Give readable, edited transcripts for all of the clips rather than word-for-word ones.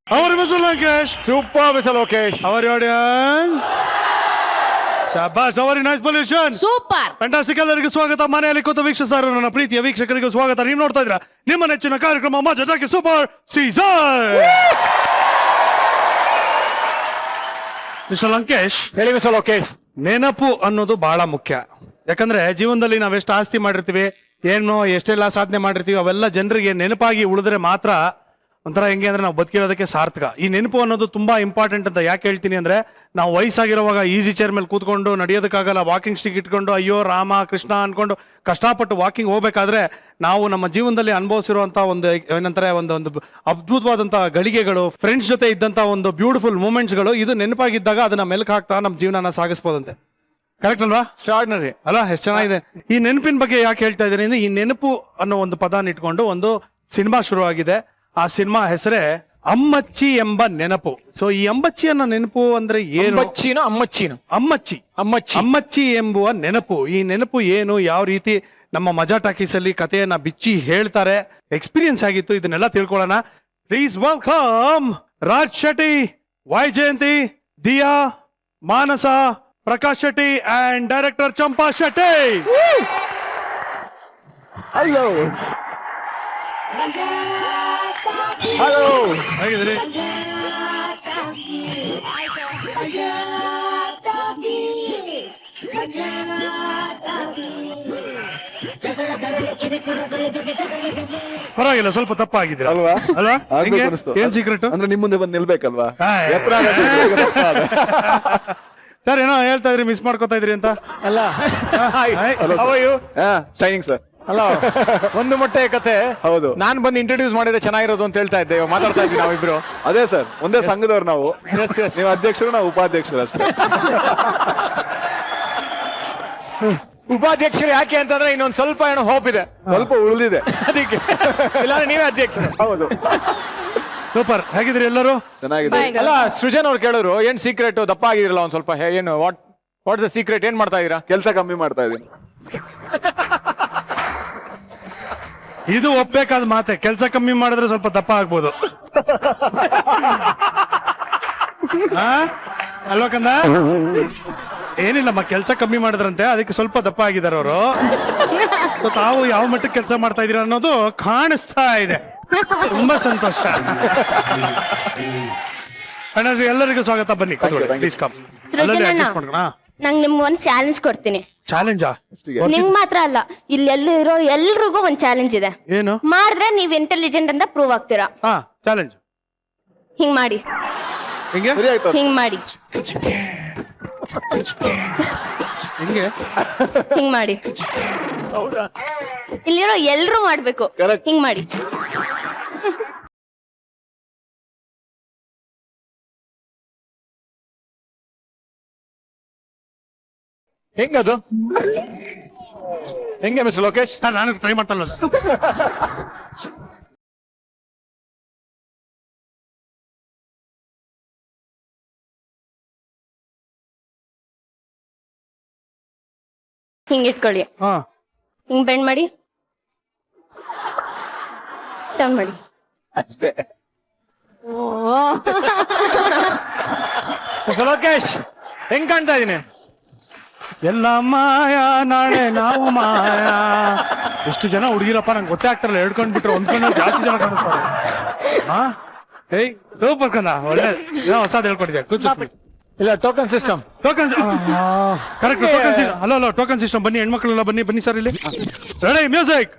How are you, Mr. Lankesh? Super, Mr. Lokesh. How are you, audience? ಶಾಬಾಷ್ ಅವರಿ nice pollution super fantastic. ಎಲ್ಲರಿಗೂ ಸ್ವಾಗತ. ಮನೆಯಲ್ಲಿ ಕೂತು ವೀಕ್ಷಿಸ್ತಾರೆ ನನ್ನ ಪ್ರೀತಿಯ ವೀಕ್ಷಕರಿಗೂ ಸ್ವಾಗತ. ನೀವು ನೋಡ್ತಾ ಇದ್ದೀರಾ ನಿಮ್ಮ ನೆಚ್ಚಿನ ಕಾರ್ಯಕ್ರಮ ಮಜಾಕಿ ಸೂಪರ್ ಸೀಸನ್. ಮಿಸ್ಟರ್ ಲಂಕೇಶ್, ಹೇಳಿ ಮಿಸ್ಟರ್ ಲೋಕೇಶ್. ನೆನಪು ಅನ್ನೋದು ಬಹಳ ಮುಖ್ಯ. ಯಾಕಂದ್ರೆ ಜೀವನದಲ್ಲಿ ನಾವೆಷ್ಟು ಆಸ್ತಿ ಮಾಡಿರ್ತೀವಿ, ಏನು ಎಷ್ಟೆಲ್ಲ ಸಾಧನೆ ಮಾಡಿರ್ತೀವಿ, ಅವೆಲ್ಲ ಜನರಿಗೆ ನೆನಪಾಗಿ ಉಳಿದ್ರೆ ಮಾತ್ರ ಒಂಥರ ಹೆಂಗೆ ಅಂದ್ರೆ ನಾವು ಬದುಕಿರೋದಕ್ಕೆ ಸಾರ್ಥಕ. ಈ ನೆನಪು ಅನ್ನೋದು ತುಂಬಾ ಇಂಪಾರ್ಟೆಂಟ್ ಅಂತ ಯಾಕೆ ಹೇಳ್ತೀನಿ ಅಂದ್ರೆ, ನಾವು ವಯಸ್ಸಾಗಿರುವಾಗ ಈಸಿ ಚೇರ್ ಮೇಲೆ ಕೂತ್ಕೊಂಡು ನಡೆಯೋದಕ್ಕಾಗಲ್ಲ, ವಾಕಿಂಗ್ ಸ್ಟಿಕ್ ಇಟ್ಕೊಂಡು ಅಯ್ಯೋ ರಾಮ ಕೃಷ್ಣ ಅನ್ಕೊಂಡು ಕಷ್ಟಪಟ್ಟು ವಾಕಿಂಗ್ ಹೋಗ್ಬೇಕಾದ್ರೆ ನಾವು ನಮ್ಮ ಜೀವನದಲ್ಲಿ ಅನುಭವಿಸಿರುವಂತಹ ಒಂದು ಏನಂತಾರೆ ಒಂದು ಅದ್ಭುತವಾದಂತಹ ಗಳಿಗೆಗಳು, ಫ್ರೆಂಡ್ಸ್ ಜೊತೆ ಇದ್ದಂತ ಒಂದು ಬ್ಯೂಟಿಫುಲ್ ಮೂಮೆಂಟ್ಸ್ಗಳು, ಇದು ನೆನಪಾಗಿದ್ದಾಗ ಅದನ್ನ ಮೆಲ್ಕ್ ಹಾಕ್ತಾ ನಮ್ಮ ಜೀವನನ ಸಾಗಿಸ್ಬೋದಂತೆ. ಕರೆಕ್ಟ್ ಅಲ್ವಾ? ಎಕ್ಸ್ಟ್ರಾರ್ಡಿನರಿ ಅಲ್ಲ, ಎಷ್ಟು ಚೆನ್ನಾಗಿದೆ. ಈ ನೆನಪಿನ ಬಗ್ಗೆ ಯಾಕೆ ಹೇಳ್ತಾ ಇದ್ದೀನಿ ಅಂದ್ರೆ, ಈ ನೆನಪು ಅನ್ನೋ ಒಂದು ಪದಾನ ಇಟ್ಕೊಂಡು ಒಂದು ಸಿನಿಮಾ ಶುರುವಾಗಿದೆ. ಆ ಸಿನಿಮಾ ಹೆಸರೇ ಅಮ್ಮಚ್ಚಿ ಎಂಬ ನೆನಪು. ಸೊ ಈ ಅಮ್ಮಚ್ಚಿ ಅನ್ನೋ ನೆನಪು ಅಂದ್ರೆ ಏನು? ಅಮ್ಮಚ್ಚಿ ಅಮ್ಮಚ್ಚಿ ಎಂಬುವ ನೆನಪು. ಈ ನೆನಪು ಏನು, ಯಾವ ರೀತಿ ನಮ್ಮ ಮಜಾ ಟಾಕೀಸ್ ಅಲ್ಲಿ ಕಥೆಯನ್ನ ಬಿಚ್ಚಿ ಹೇಳ್ತಾರೆ, ಎಕ್ಸ್ಪೀರಿಯನ್ಸ್ ಆಗಿತ್ತು, ಇದನ್ನೆಲ್ಲ ತಿಳ್ಕೊಳ್ಳೋಣ. Please welcome Raj Shetty, Vyjayanthi, Diya, Manasa, Prakash Shetty and director Champa Shetty. Hello hello, ಹೇಗಿದ್ದೀರಿ? ಪರವಾಗಿಲ್ಲ, ಸ್ವಲ್ಪ ತಪ್ಪಾಗಿದ್ದೀರಾ ಅಲ್ವಾ? ಅಲ್ವಾ? ಆಗ್ಬೇಕು ಹೆಂಗೆ? ಅನಿಸ್ತು. ಏನ್ ಸೀಕ್ರೆಟ್ ಅಂದ್ರೆ ನಿಮ್ ಮುಂದೆ ಬಂದು ನಿಲ್ಬೇಕಲ್ವಾ? ಹಾಯ್. ಎತ್ತರ ಆಗೋದು ತಪ್ಪ ಅದು. ಸರ್ ಏನೋ ಹೇಳ್ತಾ ಇದ್ರಿ, ಮಿಸ್ ಮಾಡ್ಕೋತಾ ಇದ್ರಿ ಅಂತ. ಅಲ್ಲ Hello, How are you? Shining sir. ಅಲ್ಲ, ಒಂದು ಮೊಟ್ಟೆ ಕತೆ. ಹೌದು. ನಾನ್ ಬಂದು ಇಂಟ್ರೊಡ್ಯೂಸ್ ಮಾಡಿದ್ರೆ ಚೆನ್ನಾಗಿರೋದು ಅಂತ ಹೇಳ್ತಾ ಇದ್ದೆ. ಇವಾಗ ಮಾತಾಡ್ತಾ ಇದ್ವಿ ನಾವಿಬ್ರು. ಅದೇ ಸರ್, ಒಂದೇ ಸಂಘದವ್ರು ನಾವು. ನೀವು ಅಧ್ಯಕ್ಷರು, ನಾವು ಉಪಾಧ್ಯಕ್ಷರು ಅಷ್ಟೇ. ಉಪಾಧ್ಯಕ್ಷರು ಯಾಕೆ ಅಂತಂದ್ರೆ ಇನ್ನೊಂದ್ ಸ್ವಲ್ಪ ಏನೋ ಹೋಪ್ ಇದೆ, ಸ್ವಲ್ಪ ಉಳಿದಿದೆ ಅದಕ್ಕೆ. ಇಲ್ಲಾಂದ್ರೆ ನೀವೇ ಅಧ್ಯಕ್ಷರು. ಹೌದು. ಸೂಪರ್. ಹೇಗಿದ್ರಿ ಎಲ್ಲರೂ? ಚೆನ್ನಾಗಿದೆ. Bye. ಅಲ್ಲ, ಸೃಜನ್ ಅವ್ರು ಕೇಳಿದ್ರು ಏನ್ ಸೀಕ್ರೆಟ್, ದಪ್ಪ ಆಗಿರಲ್ಲ ಒಂದ್ ಸ್ವಲ್ಪ, ಏನು ವಾಟ್ ದ ಸೀಕ್ರೆಟ್, ಏನ್ ಮಾಡ್ತಾ ಇದೀರಾ? ಕೆಲಸ ಕಮ್ಮಿ ಮಾಡ್ತಾ ಇದೀನಿ. ಇದು ಒಪ್ಬೇಕಾದ ಮಾತೆ. ಕೆಲಸ ಕಮ್ಮಿ ಮಾಡಿದ್ರೆ ಸ್ವಲ್ಪ ದಪ್ಪ ಆಗ್ಬೋದು. ಅಲ್ವಾ ಕಂದ? ಏನಿಲ್ಲಮ್ಮ, ಕೆಲಸ ಕಮ್ಮಿ ಮಾಡಿದ್ರಂತೆ, ಅದಕ್ಕೆ ಸ್ವಲ್ಪ ದಪ್ಪ ಆಗಿದ್ದಾರೆ ಅವರು. ತಾವು ಯಾವ ಮಟ್ಟಕ್ಕೆ ಕೆಲಸ ಮಾಡ್ತಾ ಇದೀರ ಅನ್ನೋದು ಕಾಣಿಸ್ತಾ ಇದೆ. ತುಂಬಾ ಸಂತೋಷ. ಅಣ್ಣಾಜಿ, ಎಲ್ಲರಿಗೂ ಸ್ವಾಗತ. ಬನ್ನಿ, ಪ್ಲೀಸ್ ಕಮ್. ಅಲ್ಲಲ್ಲಿ ಅಡ್ಜಸ್ಟ್ ಮಾಡೋಣ. ನಂಗೆ ನಿಮ್ಗೆ ಒಂದ್ ಚಾಲೆಂಜ್ ಕೊಡ್ತೀನಿ. ಚಾಲೆಂಜಾ? ನಿಂಗ್ ಮಾತ್ರ ಅಲ್ಲ, ಇಲ್ಲಿ ಇರೋ ಎಲ್ರಿಗೂ ಒಂದ್ ಚಾಲೆಂಜ್ ಇದೆ. ಏನು? ಮಾಡಿದ್ರೆ ನೀವ್ ಇಂಟೆಲಿಜೆಂಟ್ ಅಂತ ಪ್ರೂವ್ ಆಗ್ತೀರಾ. ಹಾ, ಚಾಲೆಂಜ್ ಹಿಂಗ್ ಮಾಡಿ, ಹಿಂಗೆ ಸರಿ ಆಯ್ತು. ಹಿಂಗ್ ಮಾಡಿ, ಹಿಂಗೆ ಹಿಂಗ್ ಮಾಡಿ. ಇಲ್ಲಿರೋ ಎಲ್ರು ಮಾಡ್ಬೇಕು. Correct. ಹಿಂಗ್ ಮಾಡಿ. ಹೆಂಗದು? ಹೆಂಗೆ ಮಿಸ್ಟರ್ ಲೋಕೇಶ್? ನಾನು ಟ್ರೈ ಮಾಡ್ತಾನಲ್ಲ. ಹಿಂಗ್ ಇಟ್ಕೊಳ್ಳಿ. ಹಾ, ಹಿಂಗ್ ಬೆಂಡ್ ಮಾಡಿ, ಟರ್ನ್ ಮಾಡಿ. ಅಷ್ಟೇ. ಮಿಸ್ಟರ್ ಲೋಕೇಶ್, ಹೆಂಗ್ ಕಾಣ್ತಾ ಇದೀನಿ? ಎಲ್ಲ ಮಾಯ, ನಾಳೆ ನಾವು ಮಾಯ. ಎಷ್ಟು ಜನ ಹುಡುಗಿರಪ್ಪ, ನಂಗೆ ಗೊತ್ತೇ ಆಗ್ತಾರಲ್ಲ. ಹೇಳ್ಕೊಂಡ್ಬಿಟ್ರೆ ಒಂದ್ಕೊಂಡು ಜಾಸ್ತಿ ಜನ ಕಾಣಿಸ್ತಾರೆ. ಹಾ, ಏಯ್ ಸೂಪರ್ ಕಂದ, ಒಳ್ಳೆ ಹೊಸದ್ ಹೇಳ್ಕೊಟ್ಟಿದ್ಯಾ. ಕೂಚು. ಇಲ್ಲ, token system. Token correct. Token system. Hello, token system. ಬನ್ನಿ ಹೆಣ್ಮಕ್ಳೆಲ್ಲ ಬನ್ನಿ ಸರ್ ಇಲ್ಲಿ. Ready, music.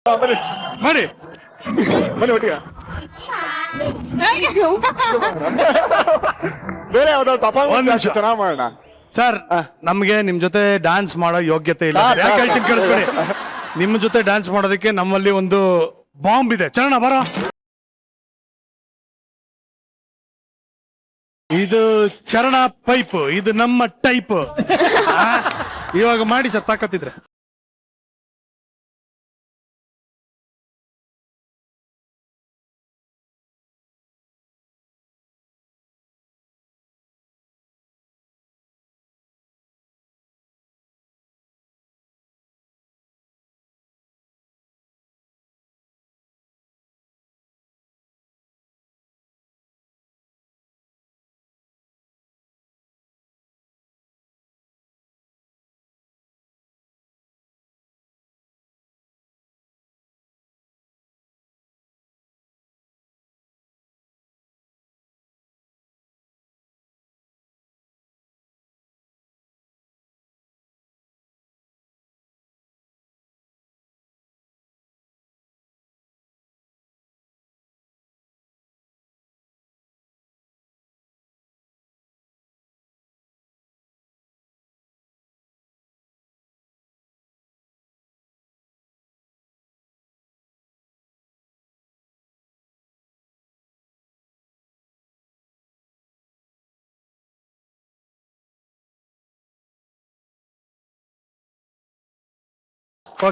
ಮಾಡಿ ಬನ್ನಿ ಒಟ್ಟಿಗೆ. ಬೇರೆ ಯಾವ್ದಾದ್ರು ಒಂದ್ ಪರ್ಫಾರ್ಮೆನ್ಸ್ ನಿಮಿಷ. ಚೆನ್ನಾಗಿ ಮಾಡೋಣ. ಸರ್ ನಮ್ಗೆ ನಿಮ್ ಜೊತೆ ಡ್ಯಾನ್ಸ್ ಮಾಡೋ ಯೋಗ್ಯತೆ ಇಲ್ಲ ಸರ್. ಯಾಕೆ ಹೇಳ್ತೀನಿ ಕೇಳಿಸ್ಕೊಳ್ಳಿ. ನಿಮ್ಮ ಜೊತೆ ಡ್ಯಾನ್ಸ್ ಮಾಡೋದಕ್ಕೆ ನಮ್ಮಲ್ಲಿ ಒಂದು ಬಾಂಬ್ ಇದೆ. ಚರಣ ಬರೋ. ಇದು ಚರಣ ಪೈಪ್, ಇದು ನಮ್ಮ ಟೈಪ್. ಇವಾಗ ಮಾಡಿ ಸರ್ ತಾಕತ್ತಿದ್ರೆ.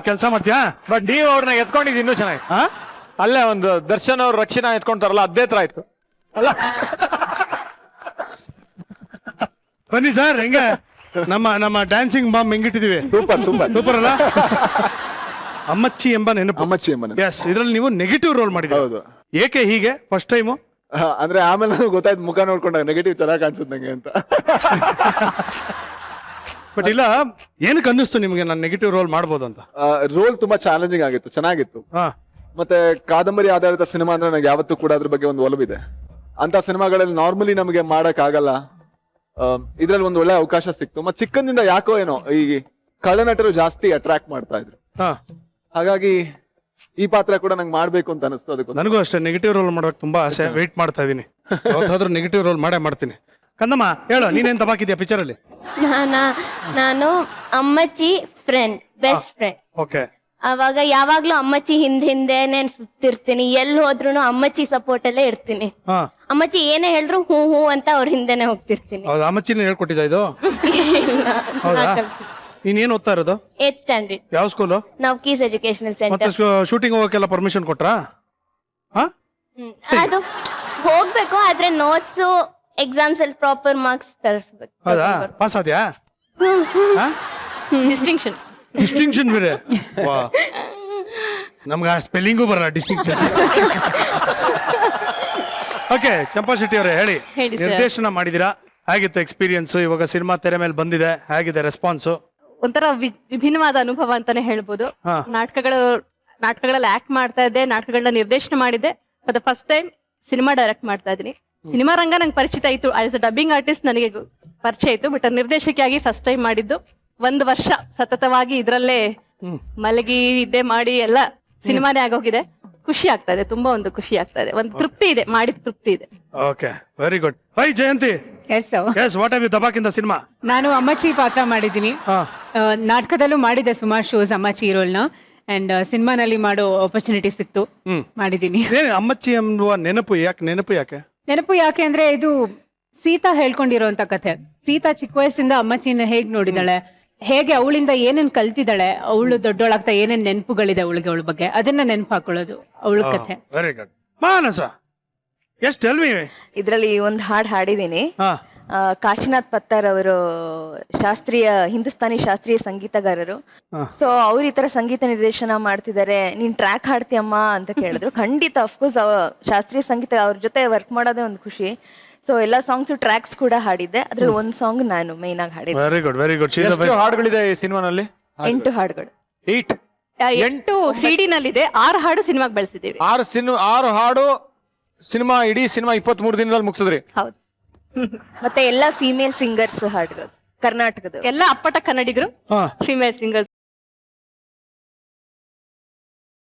ಕೆಲಸ ಮಾಡ್ತೀಯಾ? ಬಟ್ ನೀವು ಅವ್ರನ್ನ ಎತ್ಕೊಂಡಿದ್ದು ಇನ್ನೂ ಚೆನ್ನಾಗಿ. ಹಾ ಅಲ್ಲೇ ಒಂದು ದರ್ಶನ್ ಅವ್ರ ರಕ್ಷಣಾ ಎತ್ಕೊಂತಾರಲ್ಲ ಅದೇ ತರ ಆಯ್ತು. ಅಲ್ಲ ಬನ್ನಿ ಸರ್. ಹೆಂಗೆ ನಮ್ಮ ಡ್ಯಾನ್ಸಿಂಗ್ ಬಾಂಬ್ ಹೆಂಗಿಟ್ಟಿದೀವಿ? Super super. ಸೂಪರ್ ಅಲ್ಲ? ಅಮ್ಮಚ್ಚಿ ಎಂಬ ನೆನಪು. ಅಮ್ಮಚ್ಚಿ ಎಂಬ ಎಸ್, ಇದ್ರಲ್ಲಿ ನೀವು ನೆಗೆಟಿವ್ ರೋಲ್ ಮಾಡಿದ್ದೀರಿ. ಹೌದು. ಏಕೆ ಹೀಗೆ ಫಸ್ಟ್ ಟೈಮು? ಅಂದ್ರೆ ಆಮೇಲೆ ನನಗೆ ಗೊತ್ತಾಯ್ತು ಮುಖ ನೋಡ್ಕೊಂಡಾಗ ನೆಗೆಟಿವ್ ಚೆನ್ನಾಗಿ ಕಾಣಿಸುತ್ತೆ ನಂಗೆ ಅಂತ. ಬಟ್ ಇಲ್ಲ, ಏನಕ್ಕೆ ಅನ್ನಿಸ್ತು ನಿಮ್ಗೆ ನಾನು ನೆಗೆಟಿವ್ ರೋಲ್ ಮಾಡ್ಬೋದು ಅಂತ? ರೋಲ್ ತುಂಬಾ ಚಾಲೆಂಜಿಂಗ್ ಆಗಿತ್ತು, ಚೆನ್ನಾಗಿತ್ತು. ಹಾ ಮತ್ತೆ ಕಾದಂಬರಿ ಆಧಾರಿತ ಸಿನಿಮಾ ಅಂದ್ರೆ ನನಗೆ ಯಾವತ್ತೂ ಕೂಡ ಅದ್ರ ಬಗ್ಗೆ ಒಂದು ಒಲವಿದೆ. ಅಂತ ಸಿನಿಮಾಗಳಲ್ಲಿ ನಾರ್ಮಲಿ ನಮಗೆ ಮಾಡಕ್ ಆಗಲ್ಲ. ಇದ್ರಲ್ಲಿ ಒಂದು ಒಳ್ಳೆ ಅವಕಾಶ ಸಿಕ್ತು. ಮತ್ತೆ ಚಿಕ್ಕಂದಿಂದ ಯಾಕೋ ಏನೋ ಈ ಕಳ್ಳನಟರು ಜಾಸ್ತಿ ಅಟ್ರಾಕ್ಟ್ ಮಾಡ್ತಾ ಇದ್ರು. ಹಾ ಹಾಗಾಗಿ ಈ ಪಾತ್ರ ಕೂಡ ನಂಗೆ ಮಾಡ್ಬೇಕು ಅಂತ ಅನಿಸ್ತು. ಅದಕ್ಕೆ ನನಗೂ ಅಷ್ಟೇ ನೆಗೆಟಿವ್ ರೋಲ್ ಮಾಡೋಕೆ ತುಂಬಾ ಆಸೆ. ವೆಯ್ಟ್ ಮಾಡ್ತಾ ಇದೀನಿ. ಯಾವತ್ತಾದ್ರೂ ನೆಗೆಟಿವ್ ರೋಲ್ ಮಾಡೇ ಮಾಡ್ತೀನಿ. ಕಂದಮ್ಮ ಹೇಳು, ನೀನೇನ್ ತಪಾಕಿದ್ಯಾ ಪಿಕ್ಚರ್ ಅಲ್ಲಿ? ನಾನು Ammachi friend, best friend. Okay. ಅವಾಗ ಯಾವಾಗ್ಲೂ ಅಮ್ಮಚ್ಚಿ ಹಿಂದೆನೆ ಸುತ್ತಿರ್ತೀನಿ. ಎಲ್ಲಿ ಹೋದ್ರು ಅಮ್ಮಚ್ಚಿ ಸಪೋರ್ಟ್ ಅಲ್ಲೇ ಇರ್ತೀನಿ. ಹಾ ಅಮ್ಮಚ್ಚಿ ಏನೇ ಹೇಳಿದ್ರು ಹೂ ಹೂ ಅಂತ ಅವ್ರ ಹಿಂದೆನೆ ಹೋಗ್ತಿರ್ತೀನಿ. ಹೌದಾ? ಅಮ್ಮಚ್ಚಿನ ಹೇಳ್ಕೊಟ್ಟಿದ್ದ ಇದು? ಹೌದಾ? ನೀನೇನ್ ಓದ್ತಾ ಇರೋದು? 8th standard. ಯಾವ ಸ್ಕೂಲು? ನಾವು ಕೀಸ್ ಎಜುಕೇಶನಲ್ ಮತ್ತೆ ಸೆಂಟರ್. ಶೂಟಿಂಗ್ ಹೋಗಕ್ಕೆಲ್ಲ ಪರ್ಮಿಷನ್ ಕೊಟ್ರಾ? ಹಾ ಅದು ಹೋಗ್ಬೇಕು, ಆದ್ರೆ ನೋಟ್ಸ್ ಎಕ್ಸಾಮ್ಸ್ ಅಲ್ಲಿ ಪ್ರಾಪರ್ ಮಾರ್ಕ್ಸ್ ತರಿಸ್ಬೇಕು. ಹೌದಾ? ಪಾಸ್ ಆದ್ಯಾ? ಡಿಸ್ಟಿಂಕ್ಷನ್. ಡಿಸ್ಟಿಂಕ್ಷನ್ ಬೇರೆ? ವಾ, ನಮ್ಗೆ ಸ್ಪೆಲ್ಲಿಂಗು ಬರಲ್ಲ ಡಿಸ್ಟಿಂಕ್ಷನ್. ಓಕೆ, ಚಂಪಾ ಶೆಟ್ಟಿ ಅವರೇ ಹೇಳಿ. ಹೇಳಿ sir. ನಿರ್ದೇಶನ ಮಾಡಿದಿರಾ, ಹೇಗಿತ್ತು ಎಕ್ಸ್ಪೀರಿಯನ್ಸ್? ಇವಾಗ ಸಿನಿಮಾ ತೆರೆ ಮೇಲೆ ಬಂದಿದೆ, ಹೇಗಿದೆ ರೆಸ್ಪಾನ್ಸು? ಒಂಥರ ವಿಭಿನ್ನವಾದ ಅನುಭವ ಅಂತಾನೆ ಹೇಳ್ಬೋದು. ಹಾ. ನಾಟಕಗಳಲ್ಲಿ ಆಕ್ಟ್ ಮಾಡ್ತಾ ಇದ್ದೆ, ನಾಟಕಗಳನ್ನ ನಿರ್ದೇಶನ ಮಾಡಿದ್ದೆ. For the first time cinema direct ಮಾಡ್ತಾ ಇದ್ದೀನಿ. ಸಿನಿಮಾ ರಂಗ ನಂಗೆ ಪರಿಚಿತ ಇತ್ತು. ಆಸ್ ಅ ಡಬ್ಬಿಂಗ್ ಆರ್ಟಿಸ್ಟ್ ನನಗೆ ಪರಿಚಯ ಇತ್ತು. ಬಟ್ ನಿರ್ದೇಶಕಿಯಾಗಿ ಫಸ್ಟ್ ಟೈಮ್ ಮಾಡಿದ್ದು. 1 ವರ್ಷ ಸತತವಾಗಿ ಇದ್ರಲ್ಲೇ ಮಲಗಿ ಇದ್ದೆ ಮಾಡಿ ಎಲ್ಲ ಸಿನಿಮಾನೇ ಆಗೋಗಿದೆ. ಖುಷಿ ಆಗ್ತಾ ಇದೆ, ತುಂಬಾ ಒಂದು ಖುಷಿ ಆಗ್ತಾ ಇದೆ. ಒಂದು ತೃಪ್ತಿ ಇದೆ, ಮಾಡಿದ ತೃಪ್ತಿ ಇದೆ. Okay, very good. Hi Jayanti. Yes, what have you ದಬಾಕಿಂದ ಸಿನಿಮಾ? ನಾನು ಅಮ್ಮಚ್ಚಿ ಪಾತ್ರ ಮಾಡಿದ್ದೀನಿ. ನಾಟಕದಲ್ಲೂ ಮಾಡಿದೆ ಸುಮಾರು ಶೋಸ್ ಅಮ್ಮಚ್ಚಿ ರೋಲ್ನ. ಅಂಡ್ ಸಿನಿಮಾನಲ್ಲಿ ಮಾಡೋ ಆಪರ್ಚುನಿಟಿ ಸಿಕ್ತು, ಮಾಡಿದ್ದೀನಿ. ಅಮ್ಮಚ್ಚಿ ಎಂಬುವ ನೆನಪು ಯಾಕೆ? ನೆನಪು ಯಾಕೆ ಅಂದ್ರೆ ಇದು ಸೀತಾ ಹೇಳ್ಕೊಂಡಿರೋಂತ ಕಥೆ. ಸೀತಾ ಚಿಕ್ಕ ವಯಸ್ಸಿಂದ ಅಮ್ಮಚ್ಚಿನ ಹೇಗ್ ನೋಡಿದಾಳೆ, ಹೇಗೆ ಅವಳಿಂದ ಏನೇನ್ ಕಲ್ತಿದ್ದಾಳೆ, ಅವಳು ದೊಡ್ಡೋಳಾಗ್ತಾ ಏನೇನ್ ನೆನಪುಗಳಿದೆ ಅವಳಿಗೆ, ಅವಳ ಬಗ್ಗೆ ಅದನ್ನ ನೆನಪು ಹಾಕೊಳ್ಳೋದು ಅವಳ ಕಥೆ. Very good. Manasa, yes tell me. ಇದರಲ್ಲಿ ಒಂದು ಹಾಡು ಹಾಡಿದ್ದೀನಿ. ಕಾಶಿನಾಥ್ ಪತ್ತರ್ ಅವರು ಹಿಂದೂಸ್ತಾನಿ ಶಾಸ್ತ್ರೀಯ ಸಂಗೀತಗಾರರು. ಸೊ ಅವ್ರು ಈ ತರ ಸಂಗೀತ ನಿರ್ದೇಶನ ಮಾಡ್ತಿದ್ದಾರೆ, ನೀನ್ ಟ್ರ್ಯಾಕ್ ಹಾಡ್ತೀಯಮ್ಮ ಅಂತ ಕೇಳಿದ್ರು. ಖಂಡಿತ, ಅಫ್ಕೋರ್ಸ್ ಶಾಸ್ತ್ರೀಯ ಸಂಗೀತ ಅವ್ರ ಜೊತೆ ವರ್ಕ್ ಮಾಡೋದೇ ಒಂದು ಖುಷಿ. ಸೊ ಎಲ್ಲಾ ಸಾಂಗ್ಸ್ ಟ್ರ್ಯಾಕ್ಸ್ ಕೂಡ ಹಾಡಿದ್ದೆ. ಅದ್ರಲ್ಲಿ ಒಂದು ಸಾಂಗ್ ನಾನು ಮೇನ್ ಆಗಿ ಹಾಡಿದ್ದೆ. Very good, very good. ಎಷ್ಟು ಹಾಡುಗಳಿದೆ ಈ ಸಿನಿಮಾನಲ್ಲಿ? 8 ಹಾಡುಗಳು. 8 CD ನಲ್ಲಿದೆ. 6 ಹಾಡು ಸಿನಿಮಾಗೆ ಬಳಸಿದ್ದೀವಿ. 6 ಹಾಡು ಸಿನಿಮಾ, ಇಡೀ ಸಿನಿಮಾ 23 ದಿನದಲ್ಲಿ ಮುಗಿಸಿದ್ರಿ? ಹೌದು. ಮತ್ತೆ ಎಲ್ಲಾ ಫೀಮೇಲ್ ಸಿಂಗರ್ಸ್ ಹಾಡಿರೋದು, ಕರ್ನಾಟಕದ ಎಲ್ಲ ಅಪ್ಪಟ ಕನ್ನಡಿಗರು, ಫಿಮೇಲ್ ಸಿಂಗರ್ಸ್.